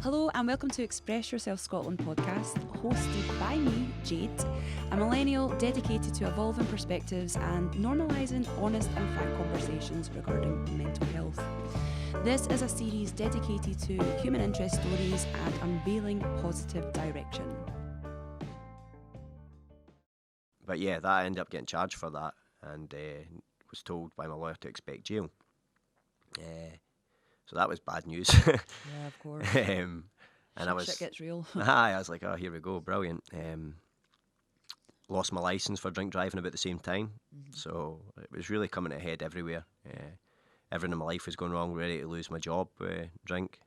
Hello and welcome to Express Yourself Scotland podcast, hosted by me, Jade, a millennial dedicated to evolving perspectives and normalising honest and frank conversations regarding mental health. This is a series dedicated to human interest stories and unveiling positive direction. But yeah, that I ended up getting charged for that and was told by my lawyer to expect jail. So that was bad news. Yeah, of course. And Shit gets real. I was like, oh, here we go, brilliant. Lost my licence for drink driving about the same time. So it was really coming to a head everywhere. Everything in my life was going wrong, ready to lose my job, drink.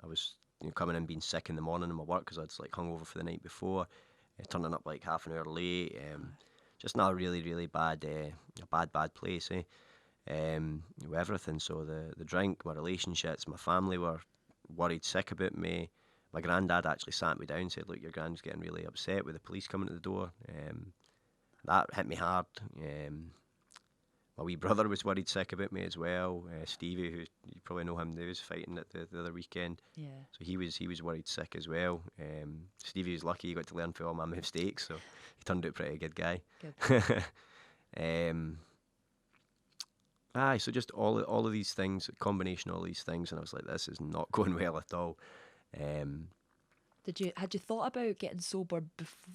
I was coming in being sick in the morning in my work because I'd hungover for the night before, turning up like half an hour late. Just not a really bad, bad place, with everything. So the drink, my relationships, my family were worried sick about me. My granddad actually sat me down and said, look, your grand's getting really upset with the police coming to the door. That hit me hard. My wee brother was worried sick about me as well. Stevie, who you probably know him now, was fighting at the other weekend. Yeah. So he was worried sick as well. Stevie was lucky; he got to learn from all my mistakes, so he turned out a pretty good guy. Good. So just all of these things, a combination of all these things, and I was like, this is not going well at all. Had you thought about getting sober,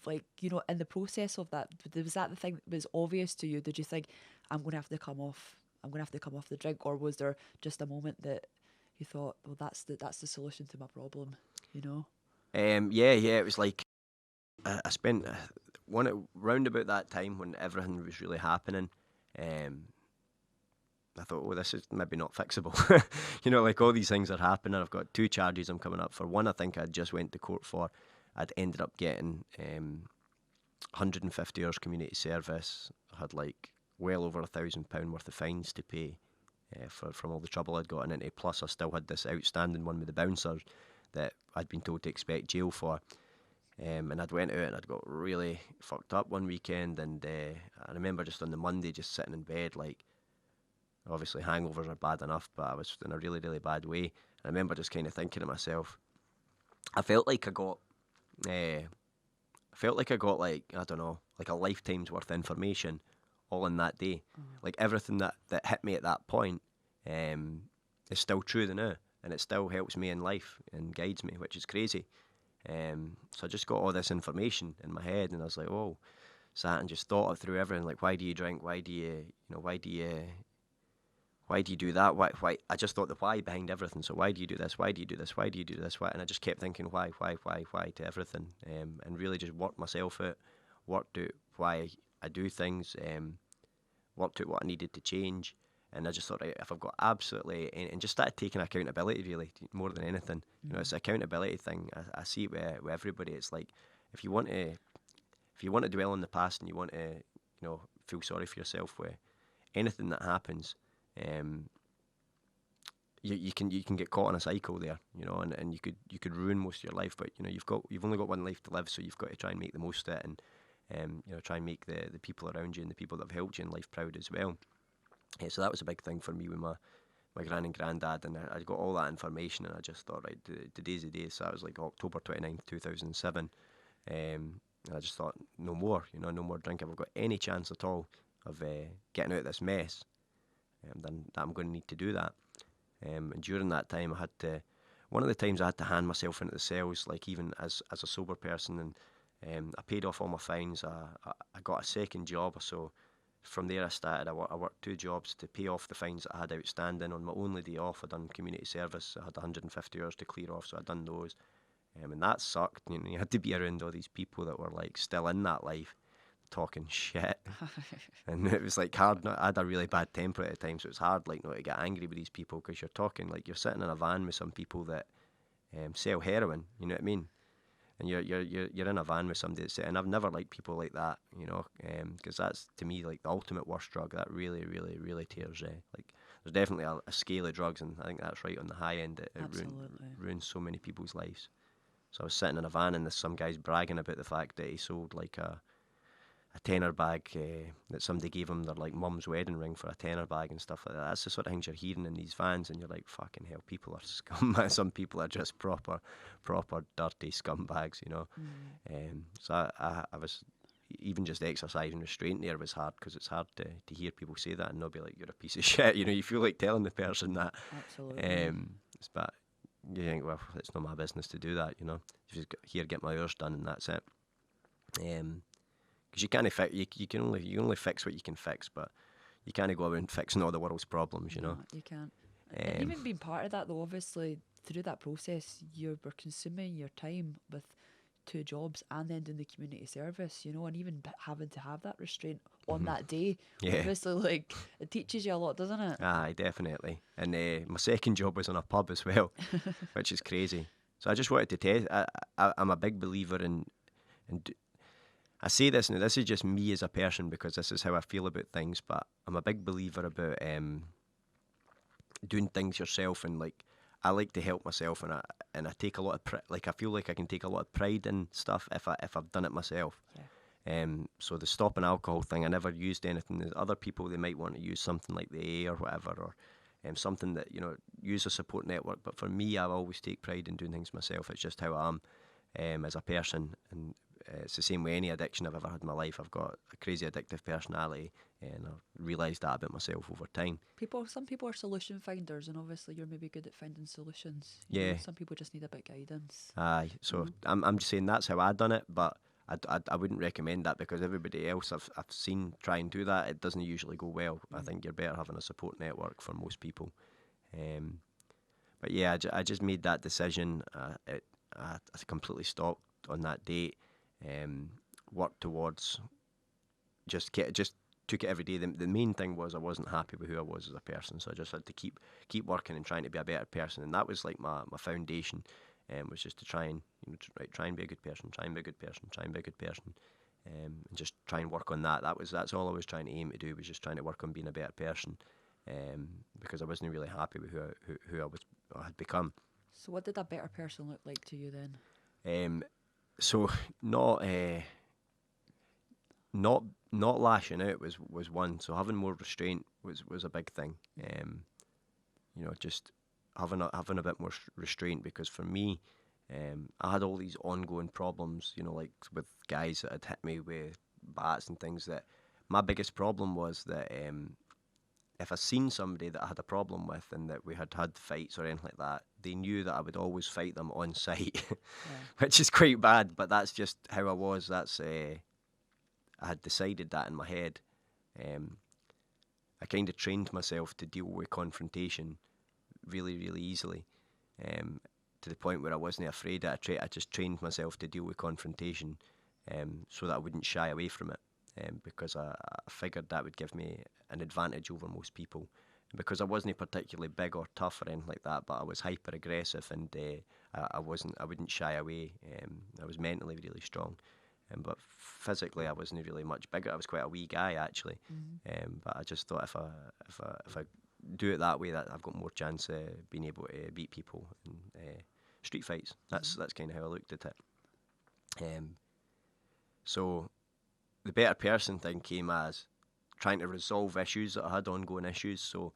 in the process of that? Was that the thing that was obvious to you? Did you think, I'm going to have to come off the drink, or was there just a moment that you thought, well, that's the solution to my problem, Yeah, it was like I spent round about that time when everything was really happening. I thought, oh, this is maybe not fixable. All these things are happening. I've got 2 charges I'm coming up for. One I think I just went to court for. I'd ended up getting 150 hours community service. I had well over £1,000 worth of fines to pay from all the trouble I'd gotten into. Plus I still had this outstanding one with the bouncers that I'd been told to expect jail for. And I'd went out and I'd got really fucked up one weekend, and I remember just on the Monday just sitting in bed obviously hangovers are bad enough, but I was in a really bad way. I remember just kind of thinking to myself, I felt like I got I don't know, a lifetime's worth of information all in that day. Everything that hit me at that point is still true now, and it still helps me in life and guides me, which is crazy. So I just got all this information in my head, and I was like, oh, sat and just thought through everything, why do you drink, why do you do that? Why? I just thought the why behind everything. So why do you do this? Why do you do this? Why do you do this? Why? And I just kept thinking why to everything, and really just worked myself out, worked out why I do things, worked out what I needed to change. And I just thought, right, if I've got absolutely, and just started taking accountability really more than anything. It's an accountability thing. I see it with everybody. It's like if you want to dwell on the past and you want to feel sorry for yourself with anything that happens. You can get caught in a cycle there, and you could ruin most of your life. But you've only got one life to live, so you've got to try and make the most of it, and try and make the people around you and the people that have helped you in life proud as well. So that was a big thing for me with my gran and granddad, and I got all that information, and I just thought, right, today's the day. So that was October 29th, 2007, and I just thought, no more, no more drink. If I've got any chance at all of getting out of this mess, then I'm going to need to do that. And during that time, one of the times I had to hand myself into the cells, even as a sober person, and I paid off all my fines. I got a second job, so from there I started. I worked 2 jobs to pay off the fines that I had outstanding. On my only day off, I'd done community service. I had 150 hours to clear off, so I'd done those. And that sucked. You had to be around all these people that were still in that life, talking shit. And it was hard. I had a really bad temper at the time, so it was hard not to get angry with these people, because you're talking you're sitting in a van with some people that sell heroin, you know what I mean? And you're in a van with somebody that's, and I've never liked people like that, because that's to me the ultimate worst drug. That really tears there's definitely a scale of drugs, and I think that's right on the high end. It ruins so many people's lives. So I was sitting in a van, and some guy's bragging about the fact that he sold a tenner bag that somebody gave them their like mum's wedding ring for a tenner bag and stuff like that. That's the sort of things you're hearing in these vans, and you're like, fucking hell, people are scum. Some people are just proper dirty scumbags, you know. So I was, even just exercising restraint there was hard, because it's hard to hear people say that and not be like, you're a piece of shit, you know. You feel like telling the person that. Absolutely. But you think, well, it's not my business to do that, you know. Just here, get my hours done, and that's it. Because you can't you can only fix what you can fix, but you can't go around fixing all the world's problems, you know. No, you can't. And even being part of that, though, obviously through that process, you were consuming your time with 2 jobs and then doing the community service, you know, and even having to have that restraint on that day. Yeah. Obviously, like, it teaches you a lot, doesn't it? Aye, definitely. And my second job was in a pub as well, which is crazy. So I just wanted to test. I'm a big believer in I say this, and this is just me as a person, because this is how I feel about things, but I'm a big believer about doing things yourself, and like, I like to help myself, and I take a lot of I feel like I can take a lot of pride in stuff if I've done it myself. Yeah. So the stopping alcohol thing, I never used anything. There's other people, they might want to use something like the AA or whatever, or something that, you know, use a support network. But for me, I always take pride in doing things myself. It's just how I am as a person, and it's the same with any addiction I've ever had in my life. I've got a crazy addictive personality, and I've realised that about myself over time. Some people are solution finders, and obviously you're maybe good at finding solutions. Yeah. Some people just need a bit of guidance. Aye, so I'm just saying that's how I done it, but I wouldn't recommend that, because everybody else I've seen try and do that, it doesn't usually go well. I think you're better having a support network for most people. But yeah, I just made that decision. I completely stopped on that date. Worked towards just took it every day. The main thing was I wasn't happy with who I was as a person, so I just had to keep working and trying to be a better person, and that was like my foundation. Was just to try and, you know, try and be a good person, try and be a good person, try and be a good person, and just try and work on that. That's all I was trying to aim to do, was just trying to work on being a better person, because I wasn't really happy with who I had become. So what did a better person look like to you then? So not lashing out was one. So having more restraint was a big thing. You know, just having a bit more restraint, because for me, I had all these ongoing problems. You know, like with guys that had hit me with bats and things. That my biggest problem was that if I seen somebody that I had a problem with, and that we had fights or anything like that, they knew that I would always fight them on sight, which is quite bad, but that's just how I was. That's I had decided that in my head. I kind of trained myself to deal with confrontation really, really easily, to the point where I wasn't afraid. I just trained myself to deal with confrontation, so that I wouldn't shy away from it. Because I figured that would give me an advantage over most people, because I wasn't particularly big or tough or anything like that, but I was hyper aggressive, and I wouldn't shy away. I was mentally really strong, but physically I wasn't really much bigger. I was quite a wee guy actually, but I just thought if I do it that way, that I've got more chance of being able to beat people in street fights. That's kind of how I looked at it. So the better person thing came as trying to resolve issues that I had, ongoing issues. So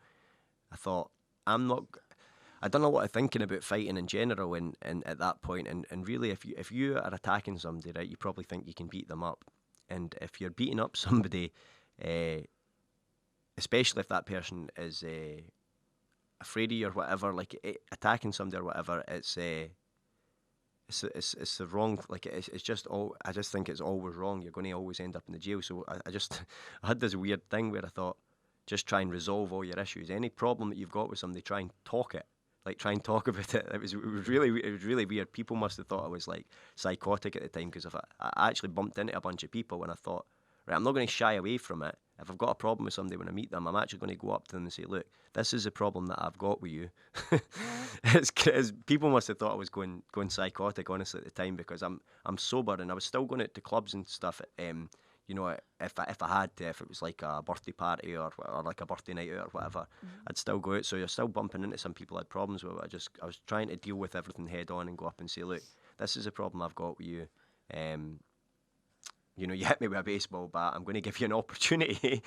I thought, I don't know what I'm thinking about fighting in general, and at that point, and really, if you are attacking somebody, right, you probably think you can beat them up, and if you're beating up somebody, especially if that person is afraid of you or whatever, like attacking somebody or whatever, it's the wrong, like it's just all. I just think it's always wrong. You're going to always end up in the jail. So I had this weird thing where I thought, just try and resolve all your issues. Any problem that you've got with somebody, try and talk it. Like, try and talk about it. It was really weird. People must have thought I was like psychotic at the time, because if I actually bumped into a bunch of people, and I thought, right, I'm not going to shy away from it. If I've got a problem with somebody when I meet them, I'm actually going to go up to them and say, look, this is a problem that I've got with you. People must have thought I was going psychotic, honestly, at the time, because I'm sober, and I was still going out to clubs and stuff. You know, if I had to, if it was like a birthday party or like a birthday night out or whatever, I'd still go out. So you're still bumping into some people I had problems with. I was trying to deal with everything head on and go up and say, look, this is a problem I've got with you. you know, you hit me with a baseball bat, I'm going to give you an opportunity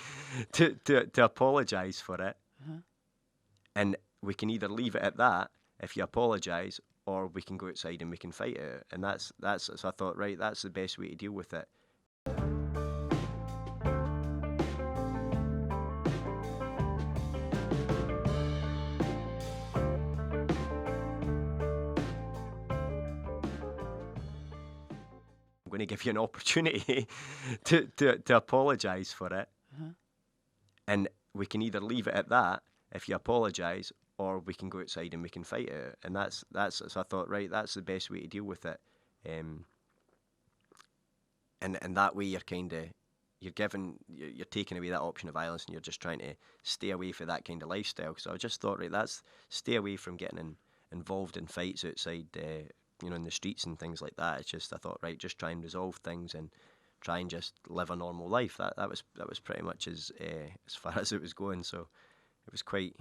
to apologise for it. Uh-huh. And we can either leave it at that if you apologise, or we can go outside and we can fight it. And that's so I thought, right, that's the best way to deal with it. I'm going to give you an opportunity to apologise for it. Uh-huh. And we can either leave it at that if you apologise, or we can go outside and we can fight it. And that's so I thought, right, that's the best way to deal with it. And that way you're taking away that option of violence, and you're just trying to stay away from that kind of lifestyle. So I just thought, right, stay away from getting involved in fights outside, in the streets and things like that. It's just, I thought, right, just try and resolve things and try and just live a normal life. That was pretty much as far as it was going. So it was quite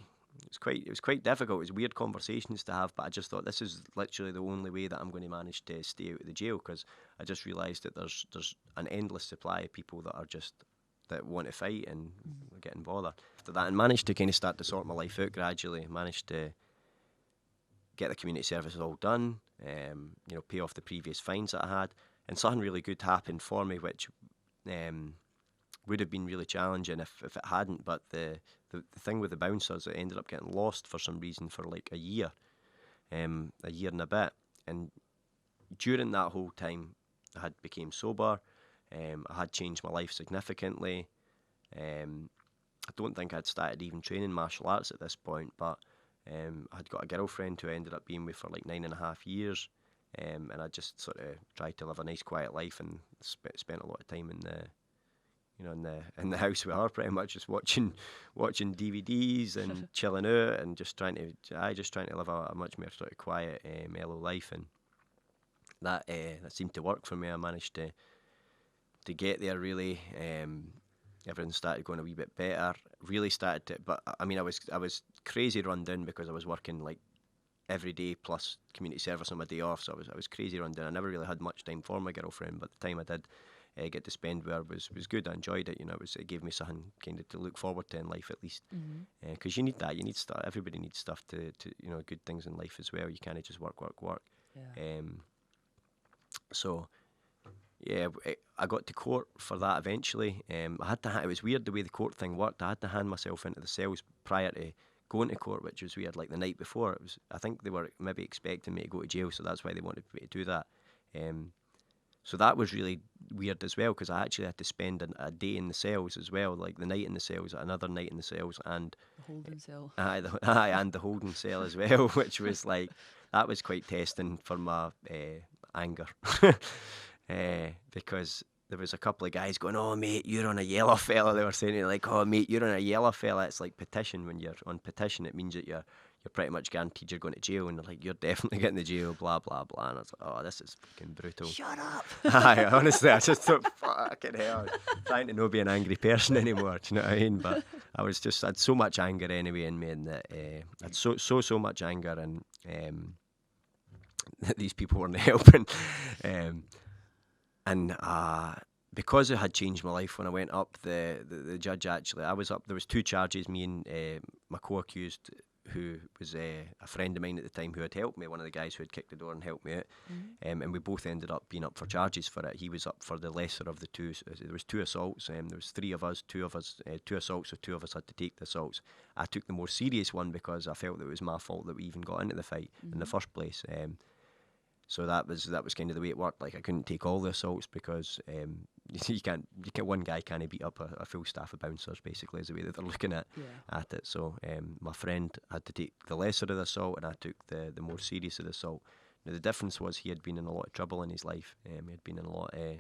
difficult. It was weird conversations to have, but I just thought, this is literally the only way that I'm going to manage to stay out of the jail, because I just realised that there's an endless supply of people that want to fight and get involved. After that, and managed to kind of start to sort my life out gradually. Managed to get the community services all done, pay off the previous fines that I had, and something really good happened for me, which would have been really challenging if it hadn't. But the thing with the bouncers, it ended up getting lost for some reason for like a year and a bit. And during that whole time, I had became sober. I had changed my life significantly. I don't think I'd started even training martial arts at this point, but I had got a girlfriend who I ended up being with for like 9.5 years. And I just sort of tried to live a nice, quiet life, and spent a lot of time in the house with her, pretty much just watching DVDs and chilling out, and just trying to live a much more sort of quiet, mellow life, and that seemed to work for me. I managed to get there really. Everything started going a wee bit better. Really started to, but I mean, I was crazy run down because I was working like every day plus community service on my day off, so I was crazy run down. I never really had much time for my girlfriend, but the time I did get to spend with her was good. I enjoyed it. It gave me something kind of to look forward to in life, at least, because you need that. You need stuff. Everybody needs stuff to good things in life as well. You can't just work. Yeah. So yeah, I got to court for that eventually. I had to. It was weird the way the court thing worked. I had to hand myself into the cells prior to going to court, which was weird. Like the night before, I think they were maybe expecting me to go to jail, so that's why they wanted me to do that. So that was really weird as well, because I actually had to spend a day in the cells as well, like the night in the cells, another night in the cells, and The holding cell. and the holding cell as well, which was like, that was quite testing for my anger, because there was a couple of guys going, "Oh mate, you're on a yellow fella." They were saying it like, "Oh mate, you're on a yellow fella." It's like petition. When you're on petition, it means that you're pretty much guaranteed you're going to jail, and they're like, "You're definitely getting to jail," blah blah blah. And I was like, "Oh, this is fucking brutal." Shut up. Aye, honestly, I just thought, fucking hell, I'm trying to not be an angry person anymore. Do you know what I mean? But I had so much anger anyway in me, and that I had so much anger, and that these people weren't helping. And because it had changed my life when I went up, the judge actually, I was up, there was 2 charges, me and my co-accused, who was a friend of mine at the time who had helped me, one of the guys who had kicked the door and helped me out, and we both ended up being up for charges for it. He was up for the lesser of the 2. There was 2 assaults, there was 3 of us, 2 assaults, so 2 of us had to take the assaults. I took the more serious one because I felt that it was my fault that we even got into the fight in the first place. So that was kind of the way it worked. Like, I couldn't take all the assaults because one guy can't beat up a full staff of bouncers, basically, is the way that they're looking at it. So my friend had to take the lesser of the assault, and I took the more serious of the assault. Now, the difference was he had been in a lot of trouble in his life. He had been in a lot of,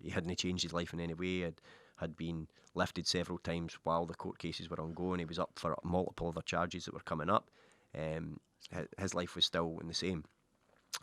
he hadn't changed his life in any way. Had been lifted several times while the court cases were ongoing. He was up for multiple other charges that were coming up. His life was still in the same.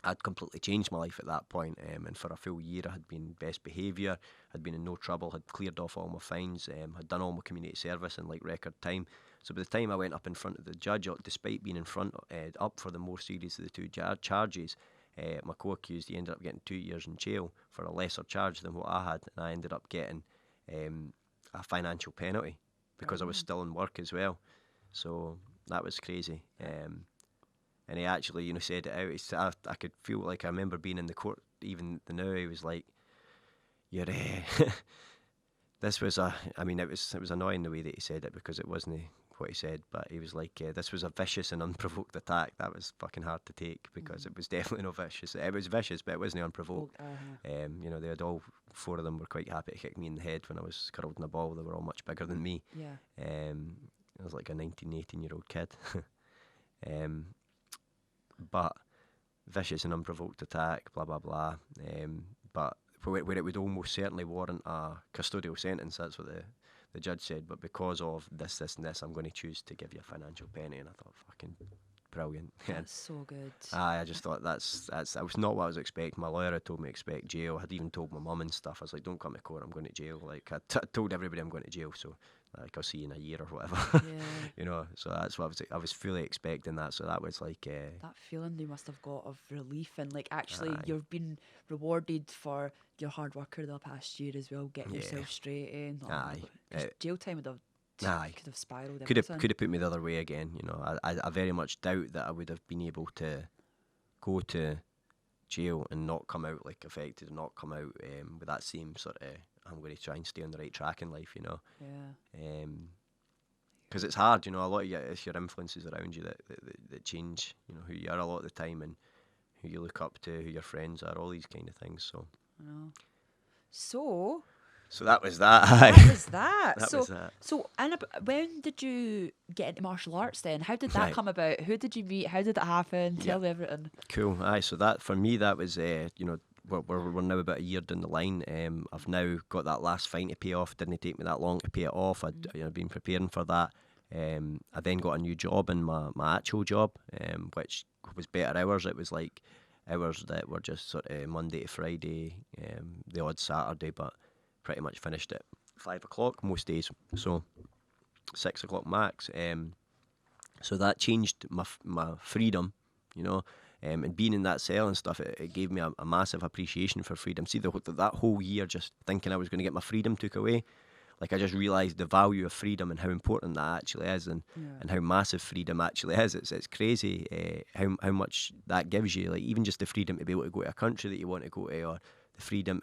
I'd completely changed my life at that point, and for a full year I had been best behaviour, had been in no trouble, had cleared off all my fines, had done all my community service in like record time. So by the time I went up in front of the judge, despite being up for the more serious of the 2 charges, My co-accused, he ended up getting 2 years in jail for a lesser charge than what I had, and I ended up getting a financial penalty because I was still in work as well. So that was crazy. And he actually, said it out. He said, I could feel like I remember being in the court even now. He was like, "You're." This was it was annoying the way that he said it because it wasn't what he said, but he was like, this was a vicious and unprovoked attack. That was fucking hard to take because it was definitely not vicious. It was vicious, but it wasn't unprovoked. They had all 4 of them were quite happy to kick me in the head when I was curled in a ball. They were all much bigger than me. Yeah. I was like a 18-year-old kid. But vicious and unprovoked attack, blah, blah, blah. But where it would almost certainly warrant a custodial sentence, that's what the judge said. But because of this, and this, I'm going to choose to give you a financial penny. And I thought, fucking brilliant. That's so good. I just thought that was not what I was expecting. My lawyer had told me to expect jail. I had even told my mum and stuff. I was like, don't come to court, I'm going to jail. Like, I told everybody I'm going to jail, so like I'll see you in a year or whatever. Yeah. So that's what I was fully expecting that. So that was like that feeling you must have got of relief and like actually you've been rewarded for your hard work over the past year as well, getting yourself straight in. Jail time would have could have spiraled. Could have put me the other way again. I very much doubt that I would have been able to go to jail and not come out like affected, and not come out with that same sort of I'm going to try and stay on the right track in life. Yeah. Because it's hard. A lot of it's your influences around you that change. Who you are a lot of the time and who you look up to, who your friends are, all these kind of things. So. I know. So that was that. That was that. Was that. So, when did you get into martial arts then? How did that come about? Who did you meet? How did it happen? Tell me everything. Cool. So that, for me, that was, we're now about a year down the line. I've now got that last fine to pay off. It didn't take me that long to pay it off. I'd been preparing for that. I then got a new job in my actual job, which was better hours. It was like hours that were just sort of Monday to Friday, the odd Saturday, but pretty much finished at 5 o'clock most days, so 6 o'clock max. So that changed my freedom, and being in that cell and stuff, it gave me a massive appreciation for freedom. See, that whole year just thinking I was going to get my freedom took away, like I just realised the value of freedom and how important that actually is, and how massive freedom actually is. It's crazy how much that gives you, like even just the freedom to be able to go to a country that you want to go to, or the freedom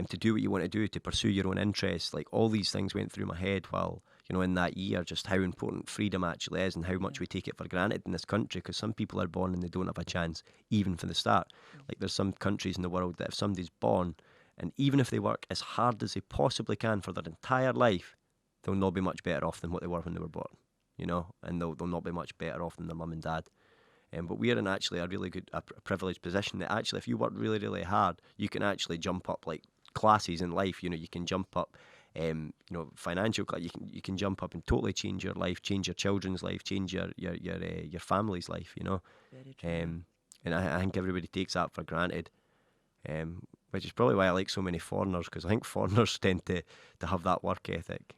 to do what you want to do, to pursue your own interests. Like all these things went through my head while, in that year, just how important freedom actually is and how much we take it for granted in this country, because some people are born and they don't have a chance even from the start. Like there's some countries in the world that if somebody's born, and even if they work as hard as they possibly can for their entire life, they'll not be much better off than what they were when they were born, and they'll not be much better off than their mum and dad. But we're in actually a really good, a privileged position that actually if you work really, really hard, you can actually jump up like classes in life. You can jump up, financial. You can jump up and totally change your life, change your children's life, change your family's life. Very true. And I think everybody takes that for granted. Which is probably why I like so many foreigners, because I think foreigners tend to have that work ethic.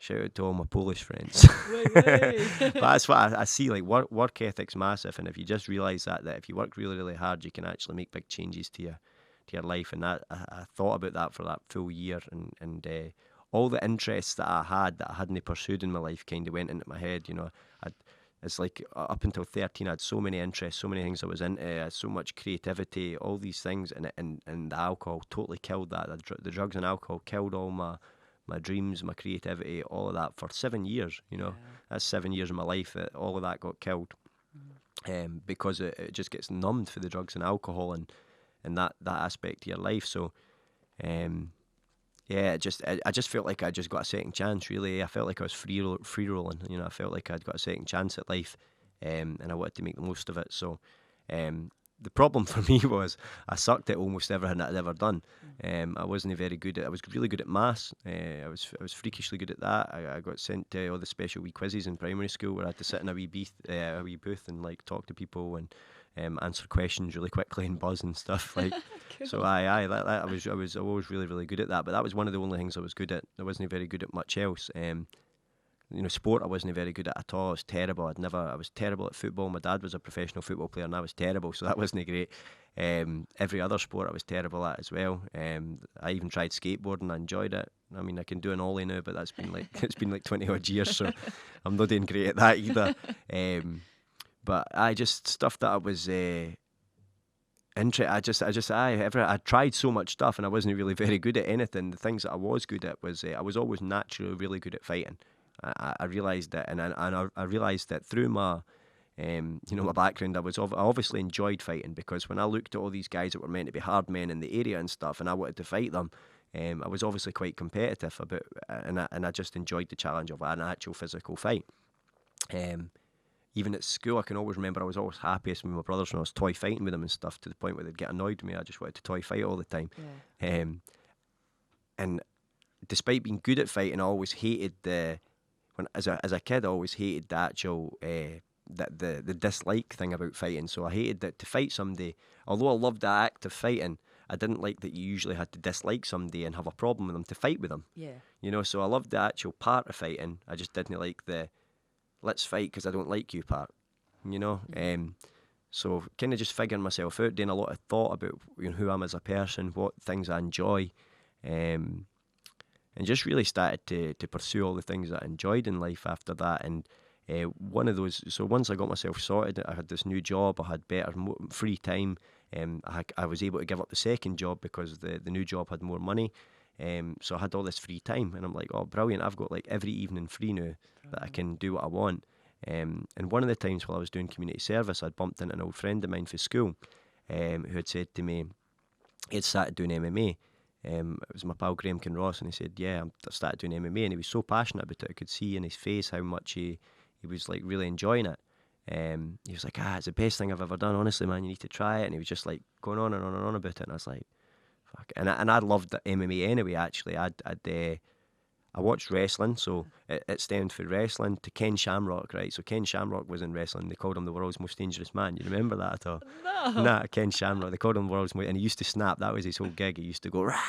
Shout out to all my Polish friends. But that's what I see, like work ethic's massive, and if you just realise that if you work really, really hard, you can actually make big changes to your life. And that I thought about that for that full year, and all the interests that I hadn't pursued in my life kind of went into my head. It's like up until 13, I had so many interests, so many things I was into, I had so much creativity, all these things, and the alcohol totally killed that. The drugs and alcohol killed all my dreams, my creativity, all of that for 7 years. That's 7 years of my life that all of that got killed, because it just gets numbed for the drugs and alcohol and that aspect of your life. So, I just felt like I just got a second chance. Really, I felt like I was free rolling. I felt like I'd got a second chance at life, and I wanted to make the most of it. So, the problem for me was I sucked at almost everything that I'd ever done. I wasn't very good at. I was really good at maths. I was freakishly good at that. I got sent to all the special wee quizzes in primary school where I had to sit in a wee booth and like talk to people and answer questions really quickly and buzz and stuff like. Cool. So I was always really, really good at that. But that was one of the only things I was good at. I wasn't very good at much else. sport I wasn't very good at all. I was terrible. I was terrible at football. My dad was a professional football player and I was terrible, so that wasn't great. Every other sport I was terrible at as well. I even tried skateboarding. I enjoyed it. I mean, I can do an ollie now, but that's been like it's been like 20 odd years, so I'm not doing great at that either. But I just stuff that I was I tried so much stuff and I wasn't really very good at anything. The things that I was good at was I was always naturally really good at fighting. I realised that, and I realised that through my my background, I obviously enjoyed fighting, because when I looked at all these guys that were meant to be hard men in the area and stuff, and I wanted to fight them, I was obviously quite competitive and I just enjoyed the challenge of an actual physical fight. Even at school, I can always remember I was always happiest with my brothers when I was toy fighting with them and stuff, to the point where they'd get annoyed with me. I just wanted to toy fight all the time. Yeah. And despite being good at fighting, I always hated as a kid, I always hated the actual the dislike thing about fighting. So I hated that to fight somebody, although I loved the act of fighting, I didn't like that you usually had to dislike somebody and have a problem with them to fight with them. Yeah. So I loved the actual part of fighting. I just didn't like the let's fight because I don't like you part. So kind of just figuring myself out, doing a lot of thought about who I am as a person, what things I enjoy, and just really started to pursue all the things that I enjoyed in life after that. And one of those, so once I got myself sorted, I had this new job, I had better free time. I was able to give up the second job because the new job had more money. So I had all this free time, and I'm like, oh, brilliant, I've got like every evening free now that I can do what I want. And one of the times while I was doing community service, I'd bumped into an old friend of mine for school who had said to me, he'd started doing MMA. It was my pal Graham Kinross, and he said, yeah, I started doing MMA, and he was so passionate about it. I could see in his face how much he was like really enjoying it. He was like, it's the best thing I've ever done, honestly, man, you need to try it. And he was just like going on and on and on about it, and I was like, fuck. And I loved the MMA anyway, actually. I watched wrestling, so it stemmed for wrestling to Ken Shamrock, right? So Ken Shamrock was in wrestling. They called him the world's most dangerous man. You remember that at all? No. Nah, Ken Shamrock. They called him the world's most, and he used to snap. That was his whole gig. He used to go rah,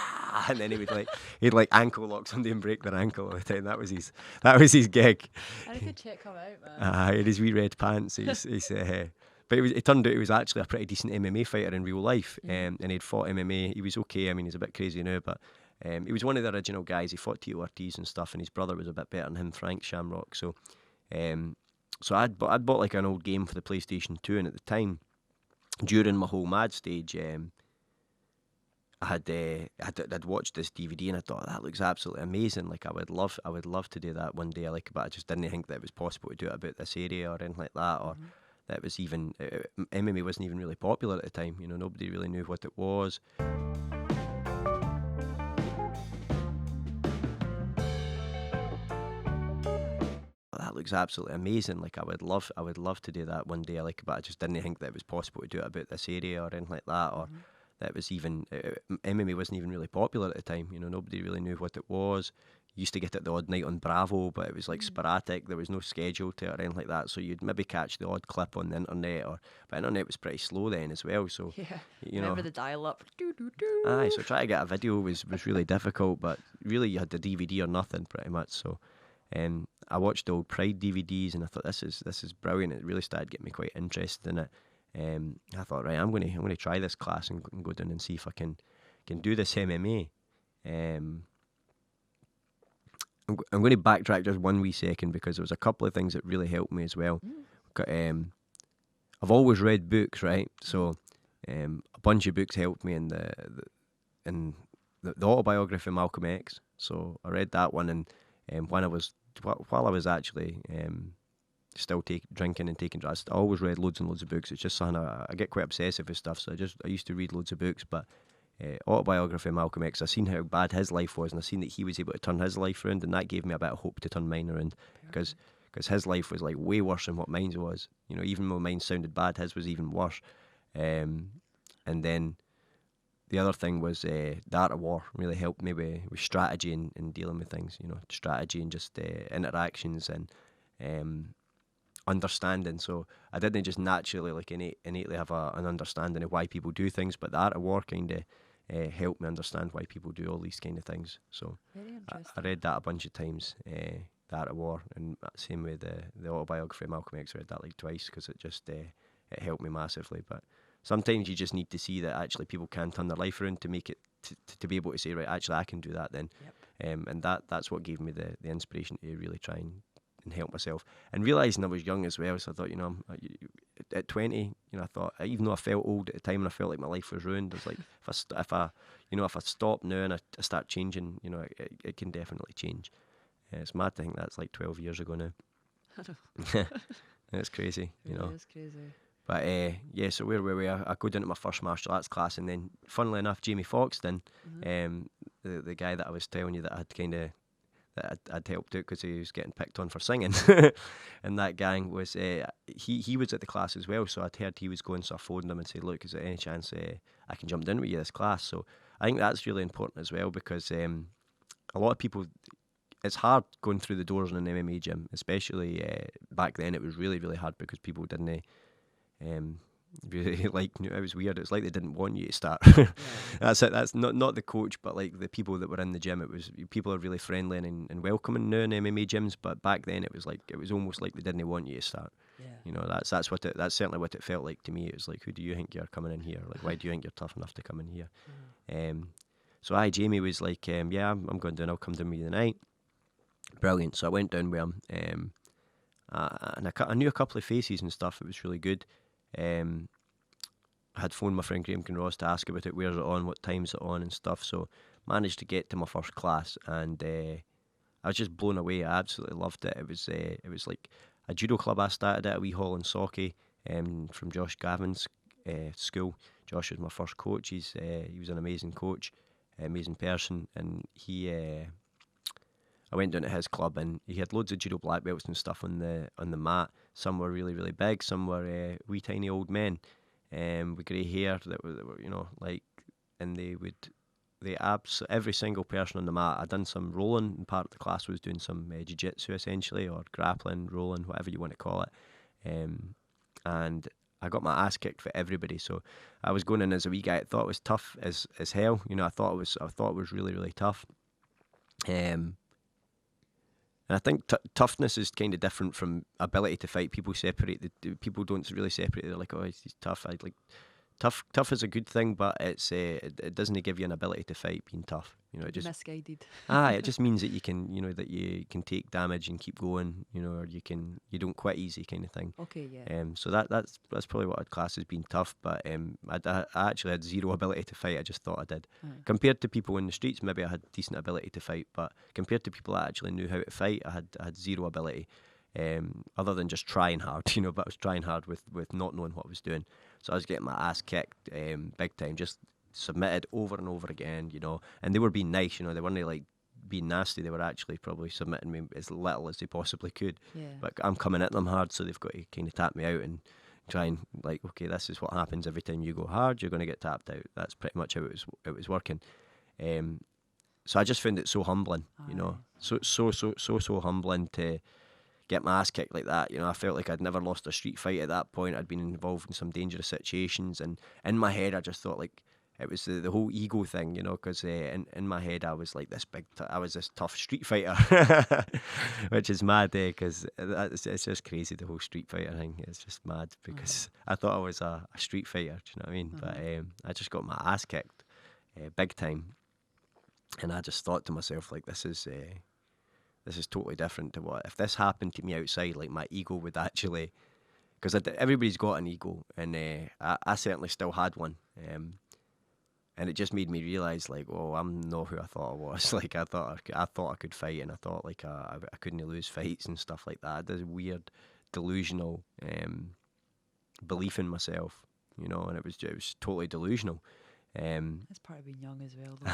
and then he'd like ankle lock somebody and break their ankle all the time. That was his gig. How did the chick come out, man? He had his wee red pants. But it turned out he was actually a pretty decent MMA fighter in real life, and he'd fought MMA. He was okay. I mean, he's a bit crazy now, but he was one of the original guys. He fought Tito Ortiz and stuff, and his brother was a bit better than him, Frank Shamrock. So I'd bought like an old game for the PlayStation 2, and at the time, during my whole mad stage, I'd watched this DVD, and I thought that looks absolutely amazing. Like I would love to do that one day. But I just didn't think that it was possible to do it about this area or anything like that, or that was even MMA wasn't even really popular at the time. Nobody really knew what it was. That looks absolutely amazing. Like I would love to do that one day. But I just didn't think that it was possible to do it about this area or anything like that, or that was even MMA wasn't even really popular at the time. Nobody really knew what it was. Used to get it the odd night on Bravo, but it was like sporadic. There was no schedule to it or anything like that. So you'd maybe catch the odd clip on the internet, but internet was pretty slow then as well. So remember the dial-up. Aye, so trying to get a video was really difficult. But really, you had the DVD or nothing pretty much. So I watched the old Pride DVDs, and I thought this is brilliant. It really started getting me quite interested in it. I thought, right, I'm going to try this class and go down and see if I can do this MMA. I'm going to backtrack just one wee second, because there was a couple of things that really helped me as well. I've always read books, right? So a bunch of books helped me in the autobiography of Malcolm X. So I read that one, and while I was actually still drinking and taking drugs, I always read loads and loads of books. It's just something I get quite obsessive with stuff. So I used to read loads of books, but. Autobiography of Malcolm X, I seen how bad his life was, and I seen that he was able to turn his life around, and that gave me a bit of hope to turn mine around, because his life was like way worse than what mine was. Even though mine sounded bad, his was even worse. And then the other thing was the art of war really helped me with strategy and dealing with things. Strategy and just interactions and understanding. So I didn't just naturally innately have an understanding of why people do things, but the art of war kind of helped me understand why people do all these kind of things. So Very interesting. I read that a bunch of times. The Art of War, and same with the autobiography of Malcolm X. I read that like twice because it just it helped me massively. But sometimes you just need to see that actually people can turn their life around to make it to be able to say, right, actually I can do that then. Yep. And that's what gave me the inspiration to really try and help myself, and realising I was young as well. So I thought, at 20, I thought, even though I felt old at the time and I felt like my life was ruined, I was like, if I stop now and I start changing, it can definitely change. It's mad to think that's like 12 years ago now. I know. It's crazy, It really is crazy. But yeah, so where were we? I go down to my first martial arts class, and then, funnily enough, Jamie Foxton, the guy that I was telling you that I'd helped out because he was getting picked on for singing, and that gang was he was at the class as well. So I'd heard he was going, so I phoned him and said, look, is there any chance I can jump down with you this class? So I think that's really important as well, because a lot of people, it's hard going through the doors in an MMA gym, especially back then. It was really, really hard because people didn't really like. It was weird. It's like they didn't want you to start. Yeah. That's it. That's not the coach, but like the people that were in the gym. It was, people are really friendly and welcoming now in MMA gyms. But back then, it was almost like they didn't want you to start. Yeah. That's certainly what it felt like to me. It was like, who do you think you're coming in here? Like, why do you think you're tough enough to come in here? So Jamie was like, yeah, I'm going down. I'll come down with you tonight. Brilliant. So I went down with him, and I knew a couple of faces and stuff. It was really good. I had phoned my friend Graham Conross to ask about it. Where's it on? What time's it on? And stuff. So managed to get to my first class, and I was just blown away. I absolutely loved it. It was like a judo club I started at a wee hall in Sauchie, from Josh Gavin's school. Josh was my first coach. He was an amazing coach, amazing person, and I went down to his club, and he had loads of judo black belts and stuff on the mat. Some were really, really big. Some were wee tiny old men, with grey hair that were and every single person on the mat. I'd done some rolling, and part of the class was doing some jiu-jitsu essentially, or grappling, rolling, whatever you want to call it. And I got my ass kicked for everybody. So I was going in as a wee guy. I thought it was tough as hell. I thought it was really, really tough. And I think toughness is kind of different from ability to fight. People people don't really separate. They're like, oh, he's tough. Tough is a good thing, but it doesn't give you an ability to fight being tough. It just misguided. it just means that you can, that you can take damage and keep going, or you don't quit easy, kind of thing. Okay, yeah. So that's probably what I'd class as being tough, but I actually had zero ability to fight. I just thought I did. Compared to people in the streets, maybe I had decent ability to fight, but compared to people that actually knew how to fight, I had zero ability. Other than just trying hard, but I was trying hard with not knowing what I was doing. So I was getting my ass kicked big time, just submitted over and over again, and they were being nice, they weren't like being nasty. They were actually probably submitting me as little as they possibly could. Yeah. But I'm coming at them hard, so they've got to kind of tap me out and try and like, okay, this is what happens every time you go hard, you're going to get tapped out. That's pretty much how it was working. So I just found it so humbling, so humbling to get my ass kicked like that. I felt like I'd never lost a street fight at that point. I'd been involved in some dangerous situations, and in my head I just thought like it was the whole ego thing, because in my head I was like this I was this tough street fighter, which is mad, because it's just crazy, the whole street fighter thing. It's just mad because I thought I was a street fighter, do you know what I mean? But I just got my ass kicked big time, and I just thought to myself, like, this is totally different to what if this happened to me outside. Like, my ego would actually, because everybody's got an ego, and I certainly still had one, and it just made me realise, like, oh, I'm not who I thought I was. Like, I thought I could fight, and I thought like I couldn't lose fights and stuff like that. This weird delusional belief in myself, and it was totally delusional. That's part of being young as well, though.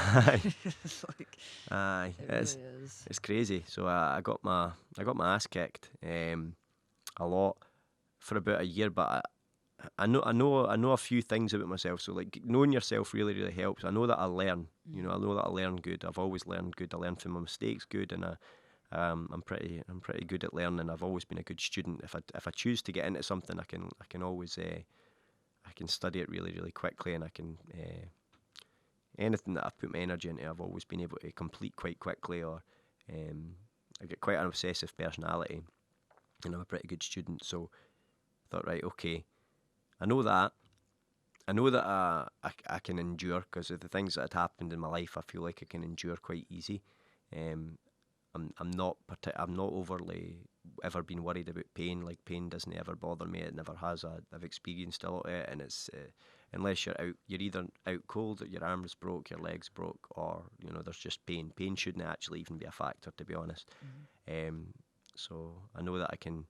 It's really is. It's crazy. So I got my ass kicked a lot for about a year, but I know a few things about myself. So like, knowing yourself really, really helps. I know that I learn. I know that I learn good. I've always learned good. I learn from my mistakes good, and I'm pretty good at learning. I've always been a good student. If I choose to get into something, I can always I can study it really, really quickly, and I can anything that I've put my energy into, I've always been able to complete quite quickly, or I get quite an obsessive personality, and I'm a pretty good student. So I thought, right, okay, I know that. I know that I can endure, because of the things that had happened in my life. I feel like I can endure quite easy. Um, I'm not overly ever been worried about pain. Like, pain doesn't ever bother me. It never has. I've experienced a lot of it, and it's unless you're either out cold, or your arms broke, your legs broke, or there's just pain. Pain shouldn't actually even be a factor, to be honest. So I know that I can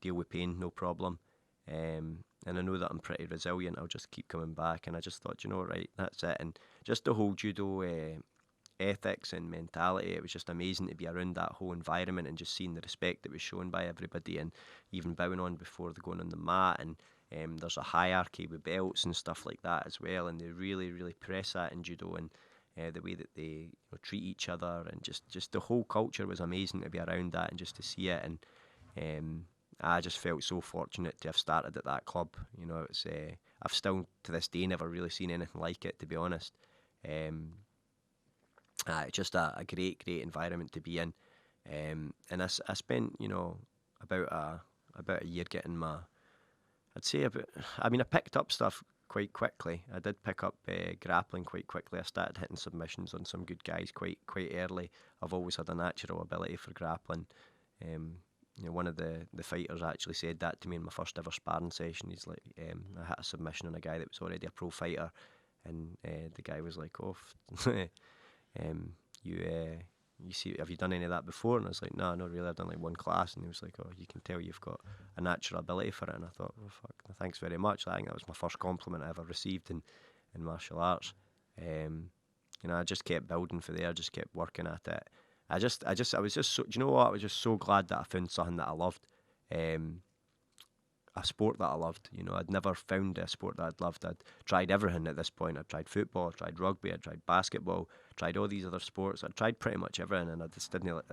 deal with pain, no problem. And I know that I'm pretty resilient. I'll just keep coming back. And I just thought, right, that's it. And just the whole judo ethics and mentality, it was just amazing to be around that whole environment, and just seeing the respect that was shown by everybody, and even bowing on before they going on the mat. And there's a hierarchy with belts and stuff like that as well. And they really, really press that in judo, and the way that they treat each other, and just the whole culture was amazing to be around that, and just to see it. And I just felt so fortunate to have started at that club. It's I've still to this day never really seen anything like it, to be honest. It's just a great environment to be in. And I spent about a year getting my, I picked up stuff quite quickly. I did pick up grappling quite quickly. I started hitting submissions on some good guys quite early. I've always had a natural ability for grappling. One of the fighters actually said that to me in my first ever sparring session. He's like, I hit a submission on a guy that was already a pro fighter, and the guy was like, "Oh, you see, have you done any of that before?" And I was like, "No, not really. I've done like one class." And he was like, "Oh, you can tell you've got a natural ability for it." And I thought, "Oh fuck, thanks very much." I think that was my first compliment I ever received in martial arts. I just kept building for there, just kept working at it. I was just so, do you know what? I was just so glad that I found something that I loved, a sport that I loved. I'd never found a sport that I'd loved. I'd tried everything at this point. I'd tried football, I'd tried rugby, I'd tried basketball, tried all these other sports. I'd tried pretty much everything, and I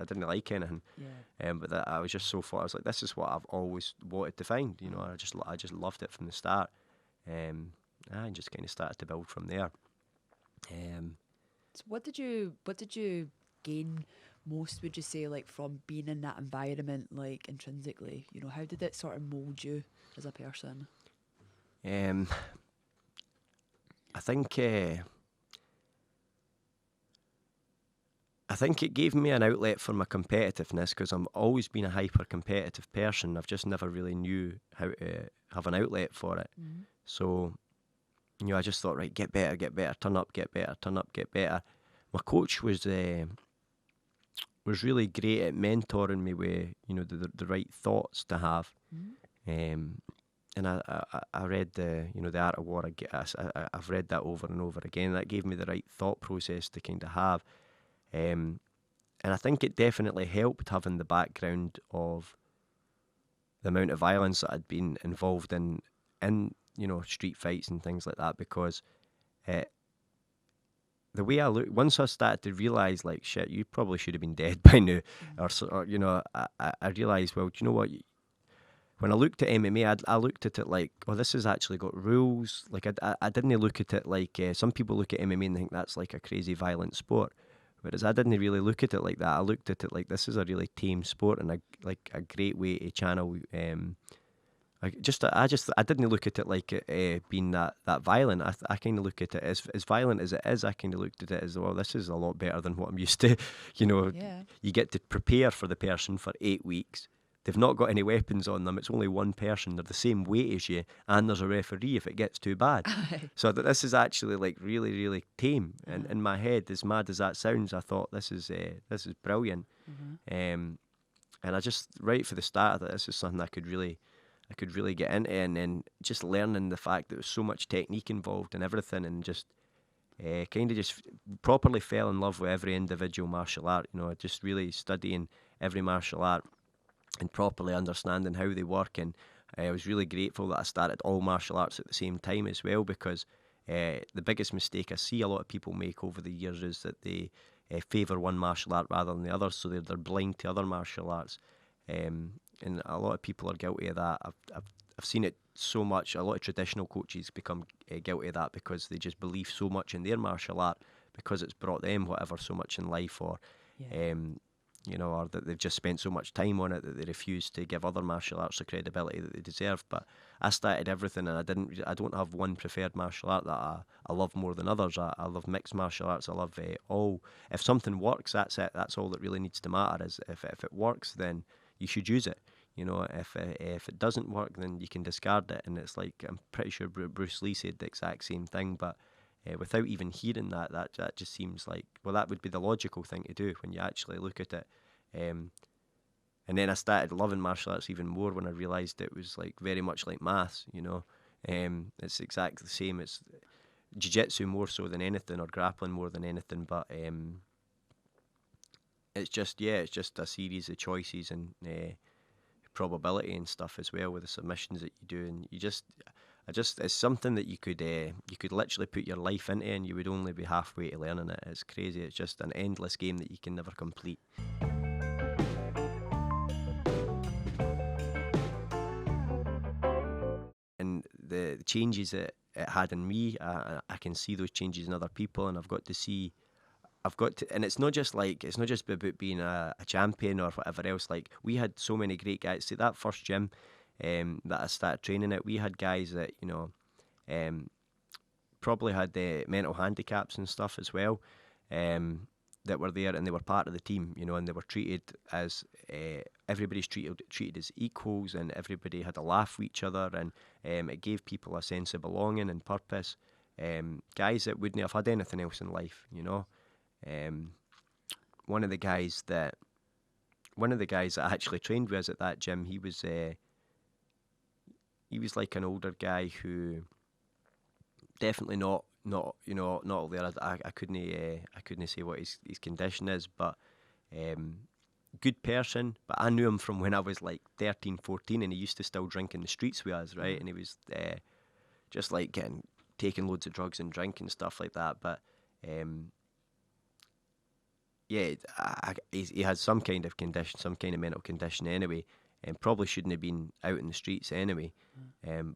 didn't like anything. Yeah. But I was just so far. I was like, this is what I've always wanted to find. I just loved it from the start. I just kind of started to build from there. So what did you gain most, would you say, like, from being in that environment, like, intrinsically? How did it sort of mold you as a person? I think it gave me an outlet for my competitiveness, because I've always been a hyper competitive person. I've just never really knew how to have an outlet for it. Mm-hmm. So I just thought, right, get better, turn up, get better, turn up, get better. My coach was really great at mentoring me with the right thoughts to have. Mm-hmm. And I read the Art of War. I've read that over and over again. That gave me the right thought process to kind of have. And I think it definitely helped having the background of the amount of violence that I'd been involved in street fights and things like that, because the way I look, once I started to realise, like, shit, you probably should have been dead by now, I realised, well, do you know what? When I looked at MMA, I looked at it like, oh, this has actually got rules. Like, I didn't look at it like some people look at MMA and think that's like a crazy violent sport, whereas I didn't really look at it like that. I looked at it like, this is a really tame sport, and a great way to channel. I didn't look at it like being that violent. I kind of look at it as violent as it is. I kind of looked at it as, well, this is a lot better than what I'm used to. Yeah. You get to prepare for the person for 8 weeks. They've not got any weapons on them. It's only one person. They're the same weight as you, and there's a referee if it gets too bad. So that this is actually like really, really tame. And in my head, as mad as that sounds, I thought this is brilliant. Mm-hmm. And I just, right for the start of it, this is something I could really get into, and then just learning the fact that there was so much technique involved and everything, and just kind of just properly fell in love with every individual martial art. Just really studying every martial art and properly understanding how they work. And I was really grateful that I started all martial arts at the same time as well, because the biggest mistake I see a lot of people make over the years is that they favour one martial art rather than the other, so they're blind to other martial arts. And a lot of people are guilty of that. I've seen it so much. A lot of traditional coaches become guilty of that, because they just believe so much in their martial art because it's brought them whatever so much in life, or you know, or that they've just spent so much time on it that they refuse to give other martial arts the credibility that they deserve. But I started everything, and I don't have one preferred martial art that I love more than others. I love mixed martial arts. I love all. If something works, that's it. That's all that really needs to matter. Is if it works, then you should use it. You know, if it doesn't work, then you can discard it. And it's like, I'm pretty sure Bruce Lee said the exact same thing, but without even hearing that just seems like, well, that would be the logical thing to do when you actually look at it. And then I started loving martial arts even more when I realised it was like very much like maths. You know, it's exactly the same. It's jiu-jitsu more so than anything, or grappling more than anything, but it's just a series of choices and probability and stuff as well with the submissions that you do, and it's something that you could literally put your life into, and you would only be halfway to learning it. It's crazy. It's just an endless game that you can never complete. And the changes that it had in me, I can see those changes in other people, and and it's not just about being a champion or whatever else. Like, we had so many great guys. See, that first gym that I started training at, we had guys that, you know, probably had the mental handicaps and stuff as well, that were there, and they were part of the team, you know, and they were treated as everybody's treated as equals, and everybody had a laugh with each other, and it gave people a sense of belonging and purpose. Guys that wouldn't have had anything else in life, you know. One of the guys that I actually trained with us at that gym, he was like an older guy who definitely not all there. I couldn't say what his condition is, but good person. But I knew him from when I was like 13, 14, and he used to still drink in the streets with us, right? And he was just like taking loads of drugs and drinking stuff like that. But yeah, he has some kind of condition, some kind of mental condition anyway, and probably shouldn't have been out in the streets anyway.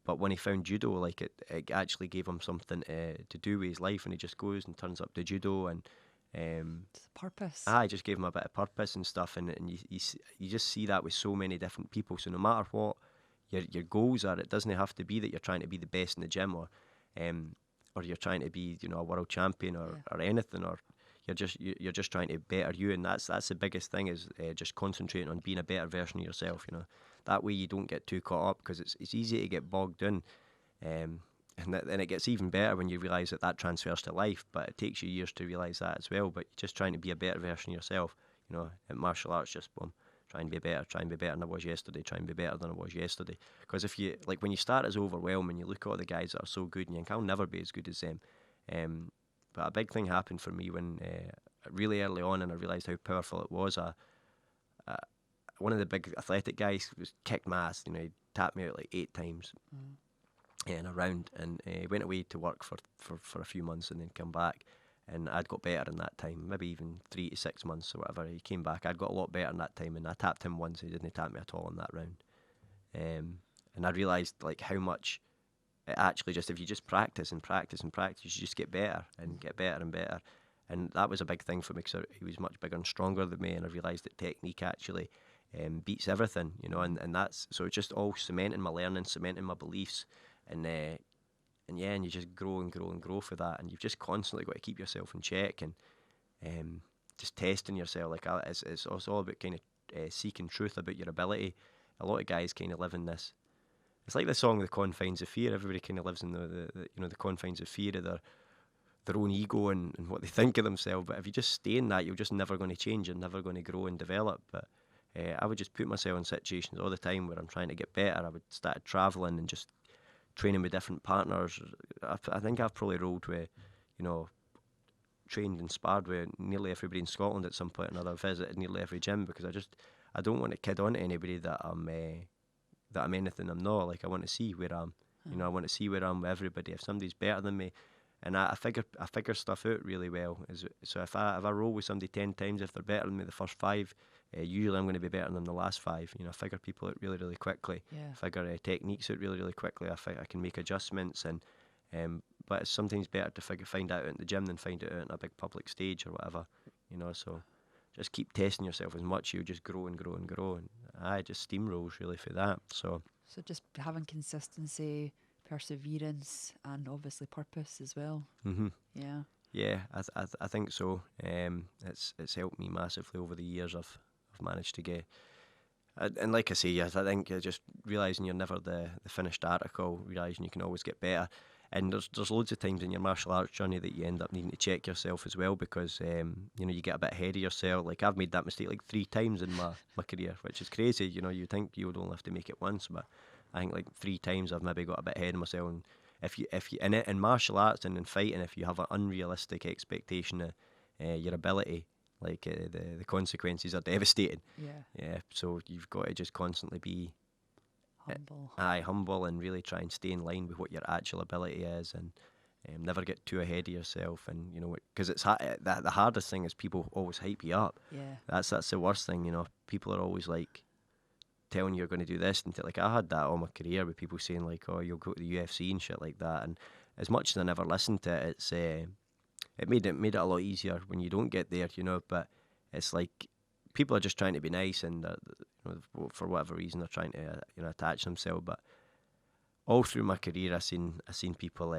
But when he found judo, like it actually gave him something to do with his life, and he just goes and turns up to judo, and it's purpose. It just gave him a bit of purpose and stuff, and you just see that with so many different people. So no matter what your goals are, it doesn't have to be that you're trying to be the best in the gym, or you're trying to be, you know, a world champion or anything, or you're just trying to better you, and that's the biggest thing, is just concentrating on being a better version of yourself. You know, that way you don't get too caught up, because it's easy to get bogged in, and then it gets even better when you realise that transfers to life. But it takes you years to realise that as well. But you're just trying to be a better version of yourself. You know, in martial arts, just boom, try and be better than I was yesterday, try and be better than I was yesterday. Because if you, like, when you start as overwhelming, you look at all the guys that are so good, and you think, I'll never be as good as them. But a big thing happened for me when really early on, and I realised how powerful it was. One of the big athletic guys was kicked my ass. You know, he tapped me out like 8 times in a round, and went away to work for a few months, and then come back. And I'd got better in that time, maybe even 3 to 6 months or whatever. He came back, I'd got a lot better in that time, and I tapped him once. He didn't tap me at all in that round. And I realised like how much it actually, just if you just practice and practice and practice, you just get better and get better and better. And that was a big thing for me, because he was much bigger and stronger than me, and I realised that technique actually beats everything, you know. And that's, so it's just all cementing my learning, cementing my beliefs, and you just grow and grow and grow for that, and you've just constantly got to keep yourself in check, and just testing yourself. Like, it's all about kind of seeking truth about your ability. A lot of guys kind of live in this. It's like the song "The Confines of Fear." Everybody kind of lives in the confines of fear of their own ego and what they think of themselves. But if you just stay in that, you're just never going to change. You're never going to grow and develop. But I would just put myself in situations all the time where I'm trying to get better. I would start travelling and just training with different partners. I think I've probably rolled with, you know, trained and sparred with nearly everybody in Scotland at some point or another. I've visited nearly every gym, because I don't want to kid on to anybody that I'm anything I'm not. Like, I want to see where I'm. You know, I want to see where I'm with everybody. If somebody's better than me, and I figure stuff out really well. So if I roll with somebody 10 times, if they're better than me the first 5, usually I'm going to be better than them the last 5. You know, I figure people out really, really quickly. Yeah. Figure think out really, really quickly. I can make adjustments, and but it's sometimes better to find out in the gym than find it out on a big public stage or whatever. You know, so just keep testing yourself as much, you'll just grow and grow and grow. And it just steamrolls really for that. So just having consistency, perseverance, and obviously purpose as well. Yeah. Yeah, I think so. It's helped me massively over the years. I've managed to get, and like I say, yes, I think just realising you're never the finished article, realising you can always get better. And there's loads of times in your martial arts journey that you end up needing to check yourself as well, because you get a bit ahead of yourself. Like I've made that mistake like 3 times in my career, which is crazy. You think you would only have to make it once, but I think like 3 times I've maybe got a bit ahead of myself. And if you in martial arts and in fighting, if you have an unrealistic expectation of your ability, like the consequences are devastating. Yeah. So you've got to just constantly be humble and really try and stay in line with what your actual ability is, and never get too ahead of yourself. And because it's the hardest thing is people always hype you up. Yeah. That's the worst thing. People are always like telling you you're going to do this, and like I had that all my career with people saying like, oh, you'll go to the UFC and shit like that. And as much as I never listened to it, it made it a lot easier when you don't get there, But it's like people are just trying to be nice, and for whatever reason they're trying to attach themselves. But all through my career, I seen people.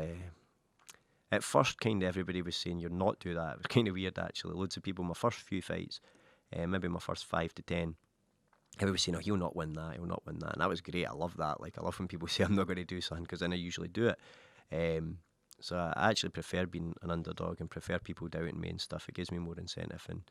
At first, kind of everybody was saying you're not do that. It was kind of weird actually. Loads of people. My first few fights, maybe my first 5 to 10. Everybody was saying, "Oh, he'll not win that. He'll not win that," and that was great. I love that. Like I love when people say I'm not going to do something, because then I usually do it. So I actually prefer being an underdog and prefer people doubting me and stuff. It gives me more incentive. And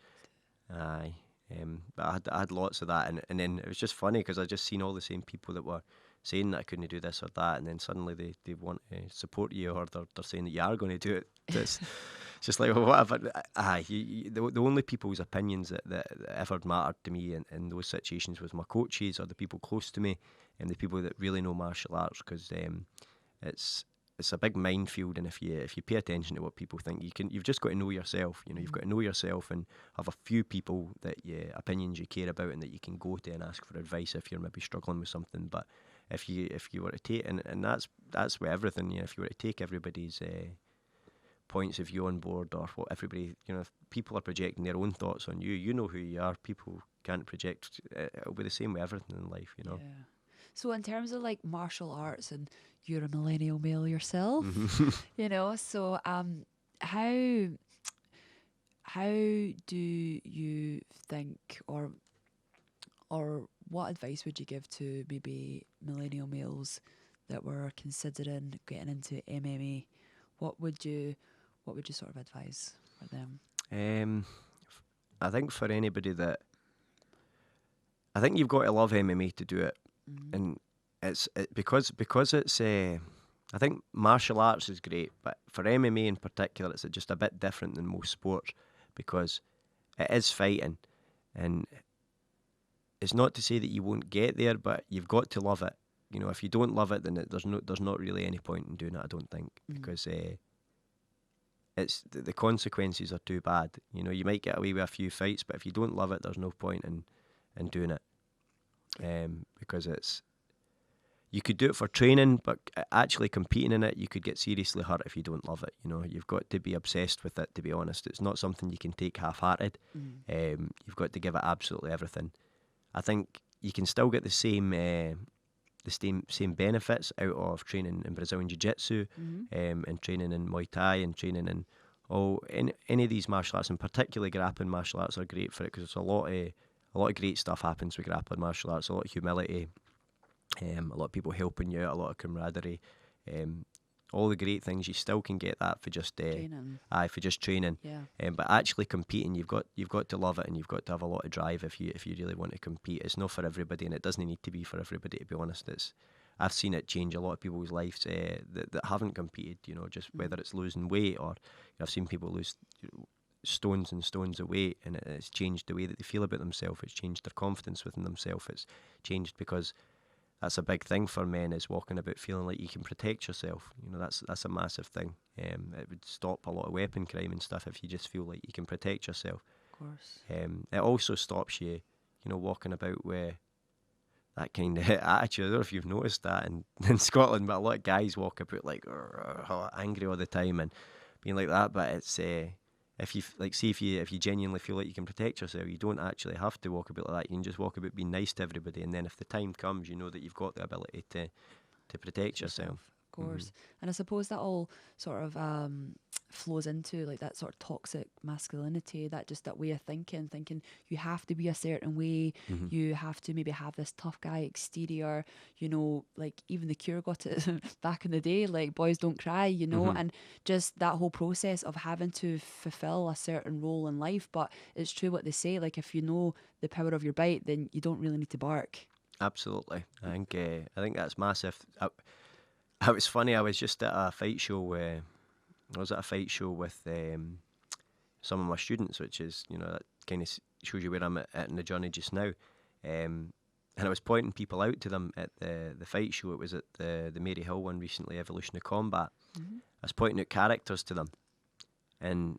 but I had lots of that, and then it was just funny because I just seen all the same people that were saying that I couldn't do this or that, and then suddenly they want to support you, or they're saying that you are going to do it. It's just like, well, whatever. The only people's opinions that ever mattered to me in those situations was my coaches or the people close to me, and the people that really know martial arts, because it's a big minefield, and if you pay attention to what people think, you've just got to know yourself. You've got to know yourself and have a few people that opinions you care about and that you can go to and ask for advice if you're maybe struggling with something. But if you were to take, and that's with everything, if you were to take everybody's points of view on board, or what everybody, if people are projecting their own thoughts on you, you know who you are. People can't project. It'll be the same with everything in life, Yeah. So in terms of like martial arts, and you're a millennial male yourself, so how do you think, or what advice would you give to maybe millennial males that were considering getting into MMA? What would you sort of advise for them? I think for anybody I think you've got to love MMA to do it. And it's because it's I think martial arts is great, but for MMA in particular, it's just a bit different than most sports, because it is fighting, and it's not to say that you won't get there, but you've got to love it. If you don't love it, then there's not really any point in doing it, I don't think, because it's the consequences are too bad. You might get away with a few fights, but if you don't love it, there's no point in doing it. Because you could do it for training, but actually competing in it, you could get seriously hurt if you don't love it. You've got to be obsessed with it, to be honest. It's not something you can take half-hearted. You've got to give it absolutely everything. I think you can still get the same benefits out of training in Brazilian Jiu-Jitsu, and training in Muay Thai, and training in any of these martial arts, and particularly grappling martial arts are great for it, because there's a lot of great stuff happens with grappling martial arts. A lot of humility, a lot of people helping you out, a lot of camaraderie, all the great things. You still can get that for just training. For just training. Yeah. But actually competing, you've got to love it, and you've got to have a lot of drive if you really want to compete. It's not for everybody, and it doesn't need to be for everybody, to be honest. I've seen it change a lot of people's lives that haven't competed. Just whether it's losing weight, or I've seen people lose stones and stones of weight, and it's changed the way that they feel about themselves. It's changed their confidence within themselves. It's changed, because that's a big thing for men, is walking about feeling like you can protect yourself. That's a massive thing. It would stop a lot of weapon crime and stuff if you just feel like you can protect yourself. Of course. It also stops you, walking about with that kind of attitude. I don't know if you've noticed that in Scotland, but a lot of guys walk about like angry all the time and being like that. But if you like, see if you genuinely feel like you can protect yourself, you don't actually have to walk about like that. You can just walk about being nice to everybody, and then if the time comes, you know that you've got the ability to prprotect yourself. Of course. And I suppose that all sort of flows into like that sort of toxic masculinity, that way of thinking you have to be a certain way, you have to maybe have this tough guy exterior, you know, like even The Cure got it back in the day, like boys don't cry, you know, and just that whole process of having to fulfill a certain role in life. But it's true what they say, like if you know the power of your bite, then you don't really need to bark. Absolutely. I think that's massive. It was funny. I was just at a fight show. I was at a fight show with some of my students, which is, you know, that kind of shows you where I'm at in the journey just now. And I was pointing people out to them at the fight show. It was at the Mary Hill one recently, Evolution of Combat. I was pointing out characters to them, and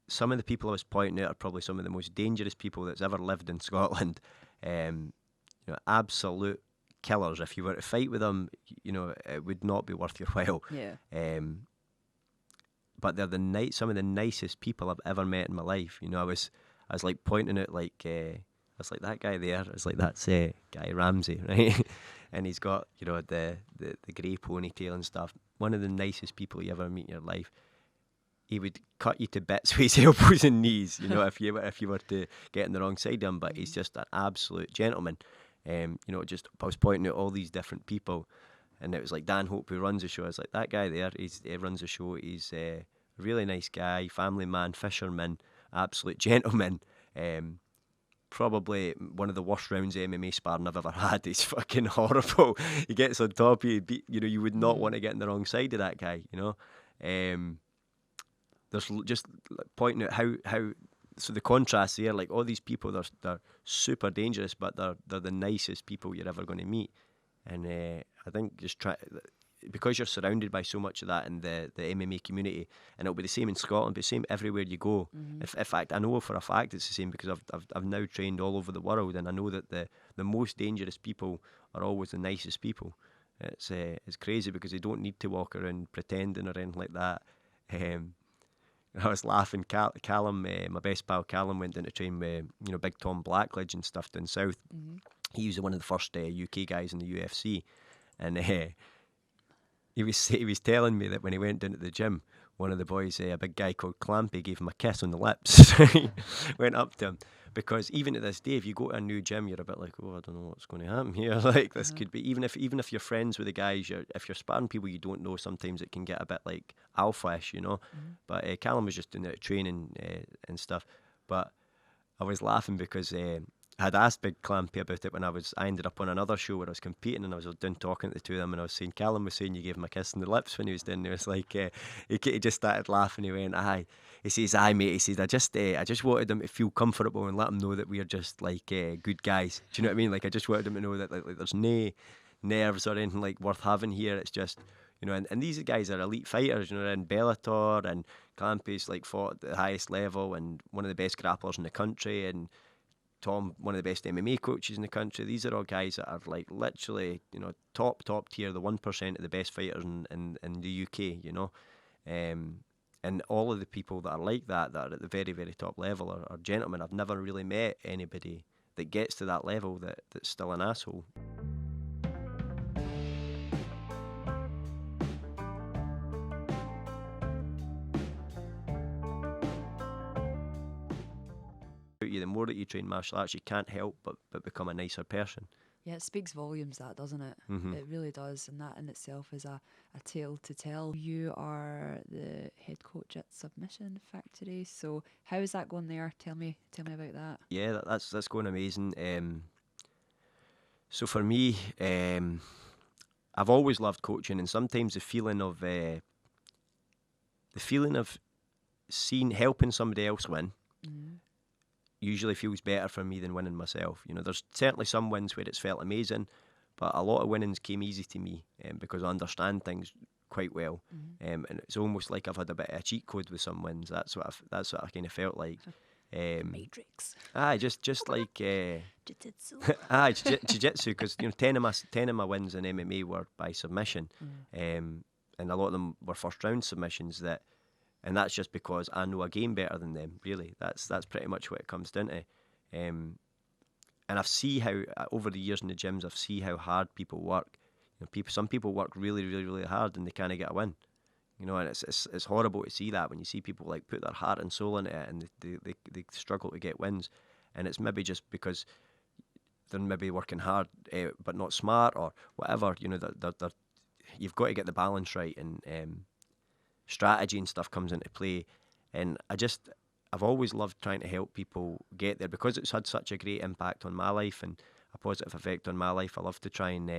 some of the people I was pointing out are probably some of the most dangerous people that's ever lived in Scotland. You know, absolute killers. If you were to fight with them, you know, it would not be worth your while. Yeah. But they're some of the nicest people I've ever met in my life. You know, I was like pointing out, like, I was like, that guy there, I was like, that's Guy Ramsey, right? And he's got, you know, the grey ponytail and stuff. One of the nicest people you ever meet in your life. He would cut you to bits with his elbows and knees, you know, if you were to get on the wrong side of him. But he's just an absolute gentleman. You know, just I was pointing out all these different people, and it was like Dan Hope, who runs the show. I was like, that guy there, he runs the show. He's a really nice guy, family man, fisherman, absolute gentleman. Probably one of the worst rounds of MMA sparring I've ever had. He's fucking horrible. He gets on top of you. You know, you would not want to get on the wrong side of that guy. You know, there's just pointing out how. So the contrast here, like all these people, they're super dangerous, but they're the nicest people you're ever going to meet. And I think just because you're surrounded by so much of that in the MMA community, and it'll be the same in Scotland, but the same everywhere you go. In fact, I know for a fact it's the same because I've now trained all over the world, and I know that the most dangerous people are always the nicest people. It's crazy because they don't need to walk around pretending or anything like that. I was laughing. Callum, my best pal Callum, went down to train with, you know, Big Tom Blackledge and stuff down south. He was one of the first UK guys in the UFC, and he was telling me that when he went down to the gym, one of the boys, a big guy called Clampy, gave him a kiss on the lips. Went up to him. Because even to this day, if you go to a new gym, you're a bit like, oh, I don't know what's going to happen here. Like this could be, even if you're friends with the guys, if you're sparring people you don't know, sometimes it can get a bit like alpha-ish, you know. But Callum was just doing it training and stuff. But I was laughing because I had asked Big Clampy about it when I ended up on another show where I was competing, and I was down talking to the two of them, and I was saying, Callum was saying you gave him a kiss on the lips when he was down there. It's like he just started laughing. He went, aye. He says, aye, mate. He says, I just wanted him to feel comfortable and let him know that we are just like good guys. Do you know what I mean? Like I just wanted him to know that like there's no nerves or anything like worth having here. It's just, you know, and these guys are elite fighters. You know, they're in Bellator, and Clampy's like fought at the highest level and one of the best grapplers in the country, and Tom, one of the best MMA coaches in the country. These are all guys that are like literally, you know, top tier, the 1% of the best fighters in the UK, you know. And all of the people that are like that are at the very, very top level are gentlemen. I've never really met anybody that gets to that level that's still an asshole. The more that you train martial arts, you can't help but become a nicer person. Yeah, it speaks volumes, that, doesn't it? It really does, and that in itself is a tale to tell. You are the head coach at Submission Factory, so how is that going there? Tell me about that. Yeah, that's going amazing. So for me, I've always loved coaching, and sometimes the feeling of helping somebody else win usually feels better for me than winning myself. You know, there's certainly some wins where it's felt amazing, but a lot of winnings came easy to me because I understand things quite well, and it's almost like I've had a bit of a cheat code with some wins. That's what I kind of felt like. Matrix. Just like Jiu-jitsu. Jiu-jitsu, because you know 10 of my wins in MMA were by submission, and a lot of them were first round submissions that And that's just because I know a game better than them. Really, that's pretty much what it comes down to. And I've seen how over the years in the gyms, I've seen how hard people work. Some people work really, really, really hard and they can't get a win. And it's horrible to see that when you see people like put their heart and soul into it and they struggle to get wins, and it's maybe just because they're maybe working hard but not smart or whatever. You've got to get the balance right, and strategy and stuff comes into play. And I've always loved trying to help people get there because it's had such a great impact on my life and a positive effect on my life. I love to try and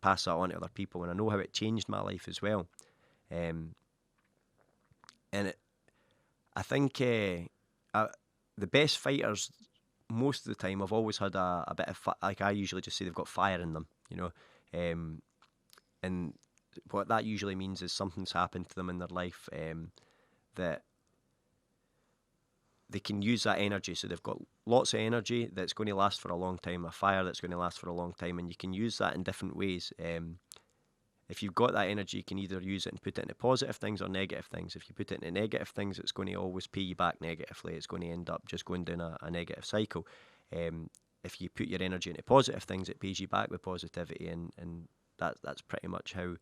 pass that on to other people, and I know how it changed my life as well. I think the best fighters, most of the time, I've always had a bit of like I usually just say they've got fire in them, and what that usually means is something's happened to them in their life that they can use that energy. So they've got lots of energy that's going to last for a long time, a fire that's going to last for a long time, and you can use that in different ways. If you've got that energy, you can either use it and put it into positive things or negative things. If you put it into negative things, it's going to always pay you back negatively. It's going to end up just going down a negative cycle. If you put your energy into positive things, it pays you back with positivity, and that's pretty much how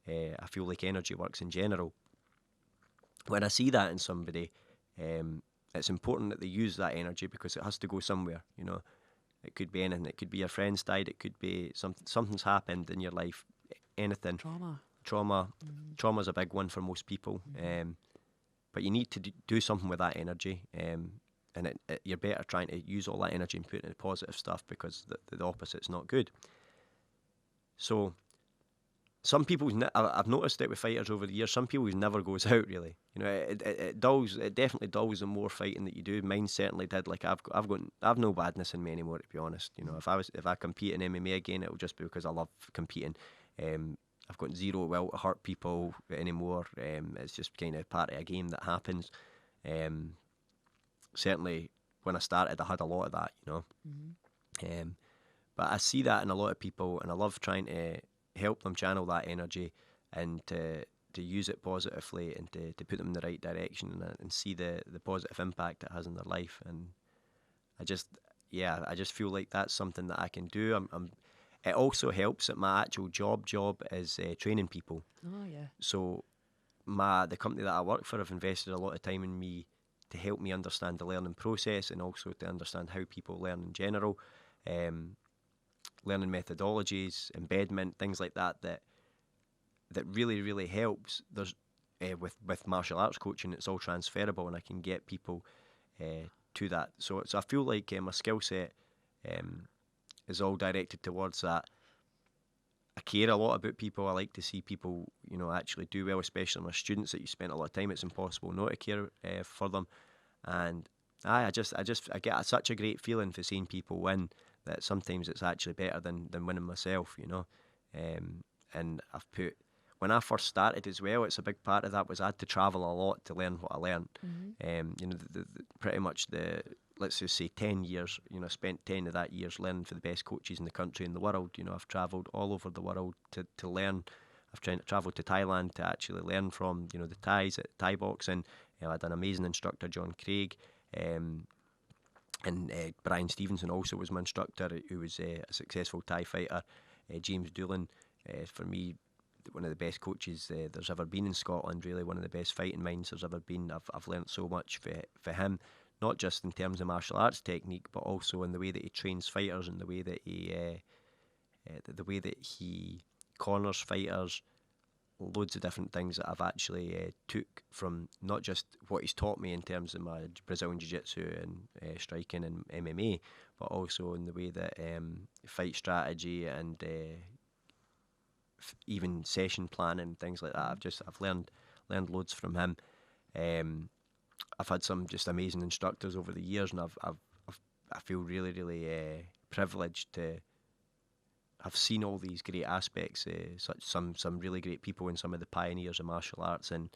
I feel like energy works in general. When I see that in somebody, it's important that they use that energy because it has to go somewhere. It could be anything. It could be your friend's died. It could be something's happened in your life. Anything. Trauma. Trauma's a big one for most people. But you need to do something with that energy. And you're better trying to use all that energy and put it into positive stuff because the opposite's not good. So some people, I've noticed it with fighters over the years, some people's never goes out really. It definitely dulls the more fighting that you do. Mine certainly did. Like I've no badness in me anymore, to be honest. If I compete in MMA again, it'll just be because I love competing. I've got zero will to hurt people anymore. It's just kind of part of a game that happens. Certainly when I started, I had a lot of that, but I see that in a lot of people, and I love trying to help them channel that energy and to use it positively and to put them in the right direction and see the positive impact it has in their life. And I just feel like that's something that I can do. It also helps that my actual job is training people. Oh yeah. So the company that I work for have invested a lot of time in me to help me understand the learning process and also to understand how people learn in general. Learning methodologies, embedment, things like that really, really helps. There's with martial arts coaching, it's all transferable, and I can get people to that. So I feel like my skill set is all directed towards that. I care a lot about people. I like to see people, actually do well, especially my students that you spent a lot of time. It's impossible not to care for them, and I get such a great feeling for seeing people win. That sometimes it's actually better than winning myself, and when I first started as well, it's a big part of that was I had to travel a lot to learn what I learned. Pretty much let's just say 10 years, spent 10 of that years learning for the best coaches in the country and the world. I've travelled all over the world to learn. I've travelled to Thailand to actually learn from, the Thais at Thai boxing. I had an amazing instructor, John Craig, and Brian Stevenson also was my instructor, who was a successful Thai fighter. James Doolan, for me, one of the best coaches there's ever been in Scotland, really one of the best fighting minds there's ever been. I've learnt so much for him, not just in terms of martial arts technique, but also in the way that he trains fighters and the way that he corners fighters. Loads of different things that I've actually took from not just what he's taught me in terms of my Brazilian Jiu-Jitsu and striking and MMA, but also in the way that fight strategy and even session planning, things like that. I've learned loads from him. I've had some just amazing instructors over the years, and I feel really, really privileged to have seen all these great aspects, some really great people and some of the pioneers of martial arts in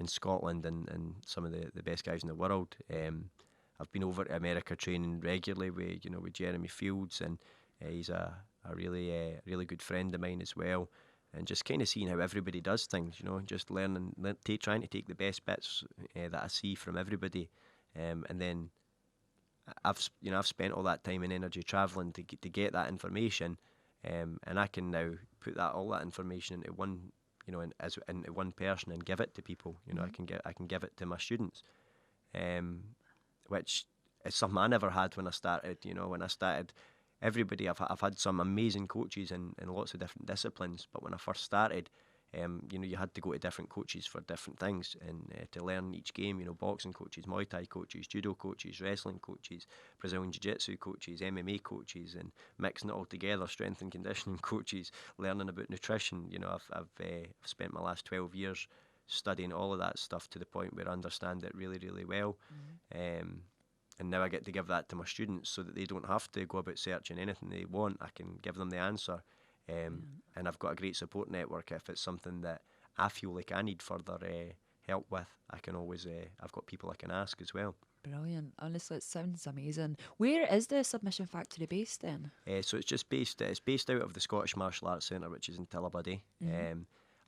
Scotland and some of the best guys in the world. I've been over to America training regularly with Jeremy Fields, and he's a really good friend of mine as well. and just kind of seeing how everybody does things, you know, just trying to take the best bits that I see from everybody, and then I've spent all that time and energy travelling to get that information, and I can now put all that information into one, you know, into one person and give it to people. You know, I can give it to my students, which is something I never had when I started. You know, when I started, I've had some amazing coaches in lots of different disciplines, but when I first started, you know, you had to go to different coaches for different things and to learn each game. You know, boxing coaches, Muay Thai coaches, judo coaches, wrestling coaches, Brazilian Jiu-Jitsu coaches, MMA coaches, and mixing it all together, strength and conditioning coaches, learning about nutrition. You know, I've spent my last 12 years studying all of that stuff to the point where I understand it really, really well. And now I get to give that to my students so that they don't have to go about searching anything they want. I can give them the answer. And I've got a great support network. If it's something that I feel like I need further help with, I can always, I've got people I can ask as well. Brilliant. Honestly, it sounds amazing. Where is the Submission Factory based then? So it's based out of the Scottish Martial Arts Centre, which is in Tillabuddy.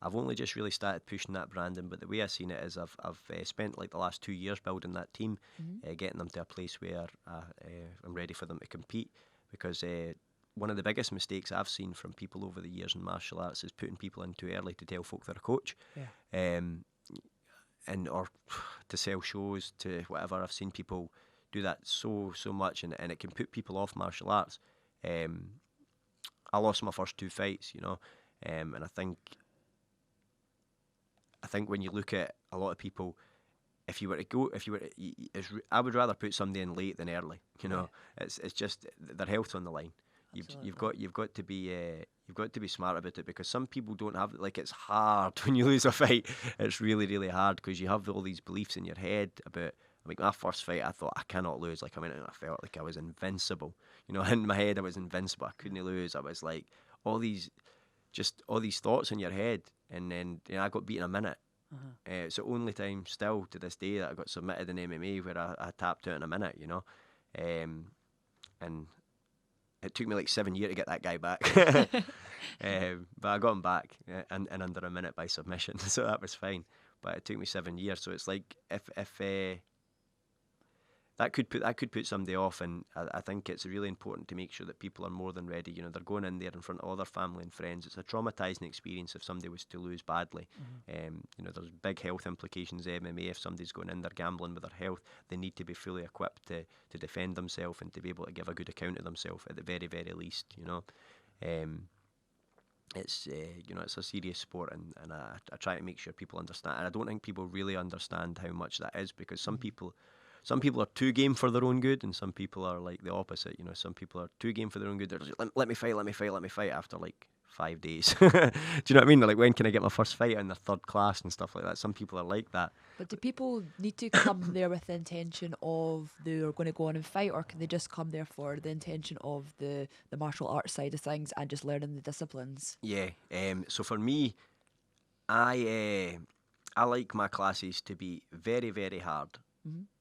I've only just really started pushing that branding, but the way I seen it is I've spent like the last 2 years building that team, getting them to a place where I'm ready for them to compete, because one of the biggest mistakes I've seen from people over the years in martial arts is putting people in too early to tell folk they're a coach, and or to sell shows, to whatever. I've seen people do that so much, and it can put people off martial arts. I lost my first 2 fights, you know, and I think when you look at a lot of people, I would rather put somebody in late than early. You know, it's just their health's on the line. You've got to be smart about it, because some people don't have, like, it's hard when you lose a fight. It's really, really hard because you have all these beliefs in your head about, like, my first fight, I thought I cannot lose. Like, I went out and I felt like I was invincible. You know, in my head I was invincible. I couldn't lose. I was like all these thoughts in your head, and then, you know, I got beaten a minute. It's the only time still to this day that I got submitted in MMA where I tapped out in a minute, you know, and it took me like 7 years to get that guy back. But I got him back in under a minute by submission, so that was fine. But it took me 7 years, so it's like if that could put somebody off, and I think it's really important to make sure that people are more than ready. You know, they're going in there in front of all their family and friends. It's a traumatising experience if somebody was to lose badly. You know, there's big health implications in MMA. If somebody's going in there gambling with their health, they need to be fully equipped to defend themselves and to be able to give a good account of themselves at the very, very least. You know, it's you know, it's a serious sport, and I try to make sure people understand. And I don't think people really understand how much that is, because some people are too game for their own good, and some people are like the opposite. You know, some people are too game for their own good. They're just, let me fight after like 5 days. Do you know what I mean? They're like, when can I get my first fight in the third class and stuff like that? Some people are like that. But do people need to come there with the intention of they're going to go on and fight, or can they just come there for the intention of the martial arts side of things and just learning the disciplines? Yeah. So for me, I like my classes to be very, very hard.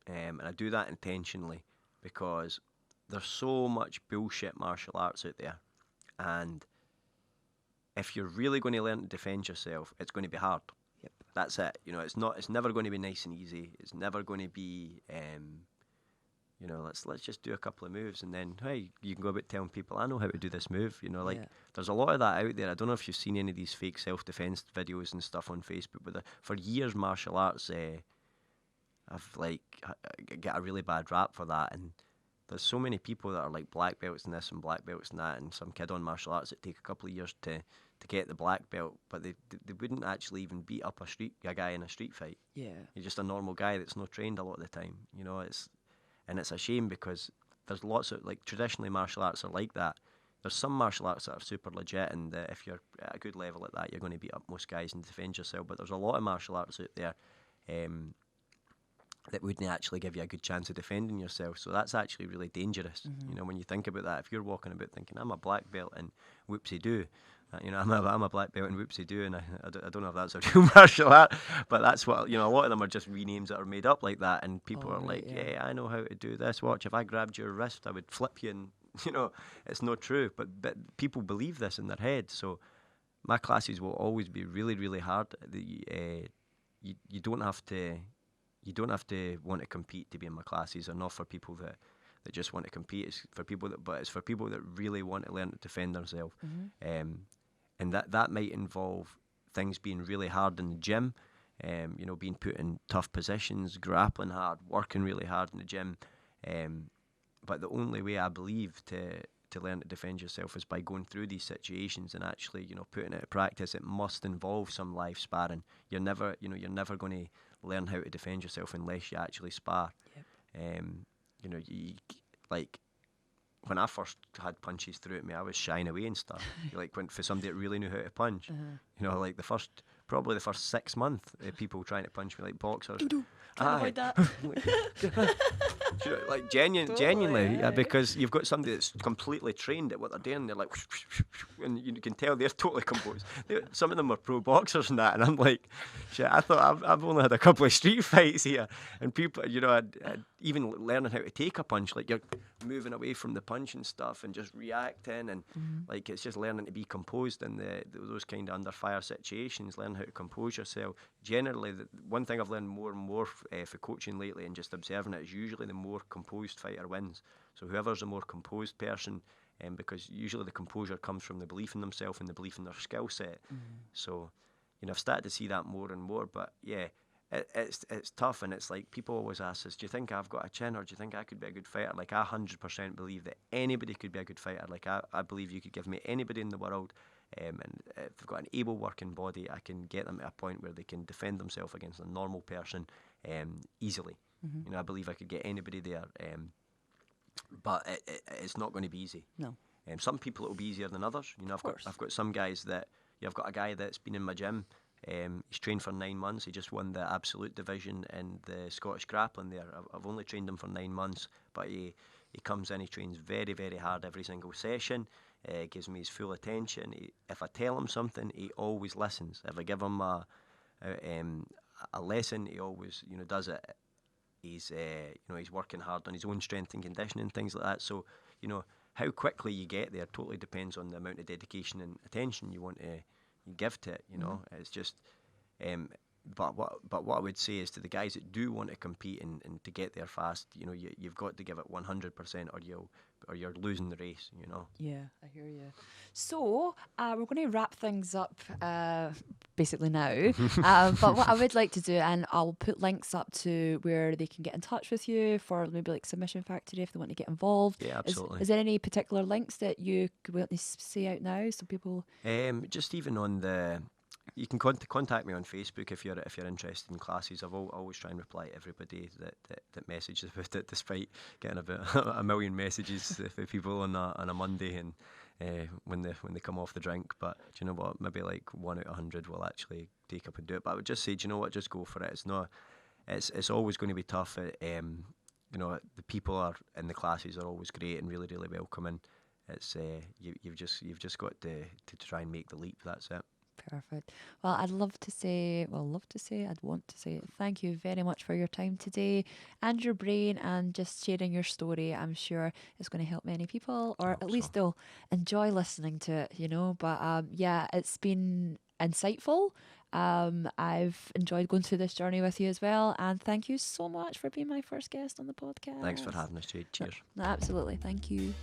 And I do that intentionally because there's so much bullshit martial arts out there, and if you're really going to learn to defend yourself, it's going to be hard. Yep. That's it. You know, it's never going to be nice and easy. It's never going to be you know, let's just do a couple of moves, and then, hey, you can go about telling people, I know how to do this move. You know, like, there's a lot of that out there. I don't know if you've seen any of these fake self-defense videos and stuff on Facebook, but for years martial arts I've like get a really bad rap for that, and there's so many people that are like black belts in this and black belts in that, and some kid on martial arts that take a couple of years to get the black belt, but they wouldn't actually even beat up a guy in a street fight. Yeah, you're just a normal guy that's not trained a lot of the time. You know, it's a shame, because there's lots of, like, traditionally martial arts are like that. There's some martial arts that are super legit, and if you're at a good level at that, you're going to beat up most guys and defend yourself. But there's a lot of martial arts out there that wouldn't actually give you a good chance of defending yourself. So that's actually really dangerous. You know, when you think about that, if you're walking about thinking, I'm a black belt and whoopsie-doo, you know, I'm a black belt and whoopsie-doo, and I don't know if that's a real martial art, but that's what, you know, a lot of them are just renames that are made up like that, and people are like, yeah, I know how to do this. Watch, if I grabbed your wrist, I would flip you, and, you know, it's not true. But people believe this in their head, so my classes will always be really, really hard. You don't have to want to compete to be in my classes. They're not for people that just want to compete. It's for people that really want to learn to defend themselves. And that might involve things being really hard in the gym, being put in tough positions, grappling hard, working really hard in the gym. But the only way I believe to learn to defend yourself is by going through these situations and actually, putting it to practice. It must involve some live sparring. You're never going to learn how to defend yourself unless you actually spar. Yep. Like when I first had punches through at me, I was shying away and stuff. Like for somebody that really knew how to punch, like the first 6 months, people trying to punch me like boxers. Can't avoid that. Like genuinely, because you've got somebody that's completely trained at what they're doing. They're like, and you can tell they're totally composed. Some of them are pro boxers and that, and I'm like, shit. I thought I've only had a couple of street fights here, and people, I'd even learning how to take a punch, like you're moving away from the punch and stuff, and just reacting, and like it's just learning to be composed in those kind of under fire situations. Learn how to compose yourself. Generally, the one thing I've learned more and more for coaching lately, and just observing it, is usually the more composed fighter wins. So whoever's the more composed person, because usually the composure comes from the belief in themselves and the belief in their skill set. So, I've started to see that more and more. But yeah, it's tough, and it's like people always ask us, do you think I've got a chin, or do you think I could be a good fighter? Like I 100% believe that anybody could be a good fighter. Like I believe you could give me anybody in the world, and if they've got an able working body, I can get them at a point where they can defend themselves against a normal person easily. I believe I could get anybody there, but it's not going to be easy. No. Some people it'll be easier than others. I've got some guys that I've got a guy that's been in my gym. He's trained for 9 months. He just won the absolute division in the Scottish grappling there. I've only trained him for 9 months, but he comes in, he trains very, very hard every single session. Gives me his full attention. If I tell him something, he always listens. If I give him a lesson, he always does it. He's working hard on his own strength and conditioning, things like that. So how quickly you get there totally depends on the amount of dedication and attention you want to give to it. It's just. But what I would say is to the guys that do want to compete and to get there fast, you've got to give it 100%, or you're losing the race. Yeah, I hear you. So we're going to wrap things up basically now. But what I would like to do, and I'll put links up to where they can get in touch with you for maybe like Submission Factory if they want to get involved. Yeah, absolutely. Is there any particular links that you want to say out now so people? Just even on the. You can contact me on Facebook if you're interested in classes. I've always try and reply to everybody that messages about it, despite getting about a million messages for people on a Monday and when they come off the drink. But do you know what? Maybe like 1 out of 100 will actually take up and do it. But I would just say, do you know what? Just go for it. It's always going to be tough. The people are in the classes are always great and really, really welcoming. It's you've just got to try and make the leap. That's it. Perfect. Well, I'd want to say thank you very much for your time today and your brain and just sharing your story. I'm sure it's going to help many people, or at least they'll enjoy listening to it, But yeah, it's been insightful. I've enjoyed going through this journey with you as well, and thank you so much for being my first guest on the podcast. Thanks for having us, Jade. Cheers. No, absolutely. Thank you.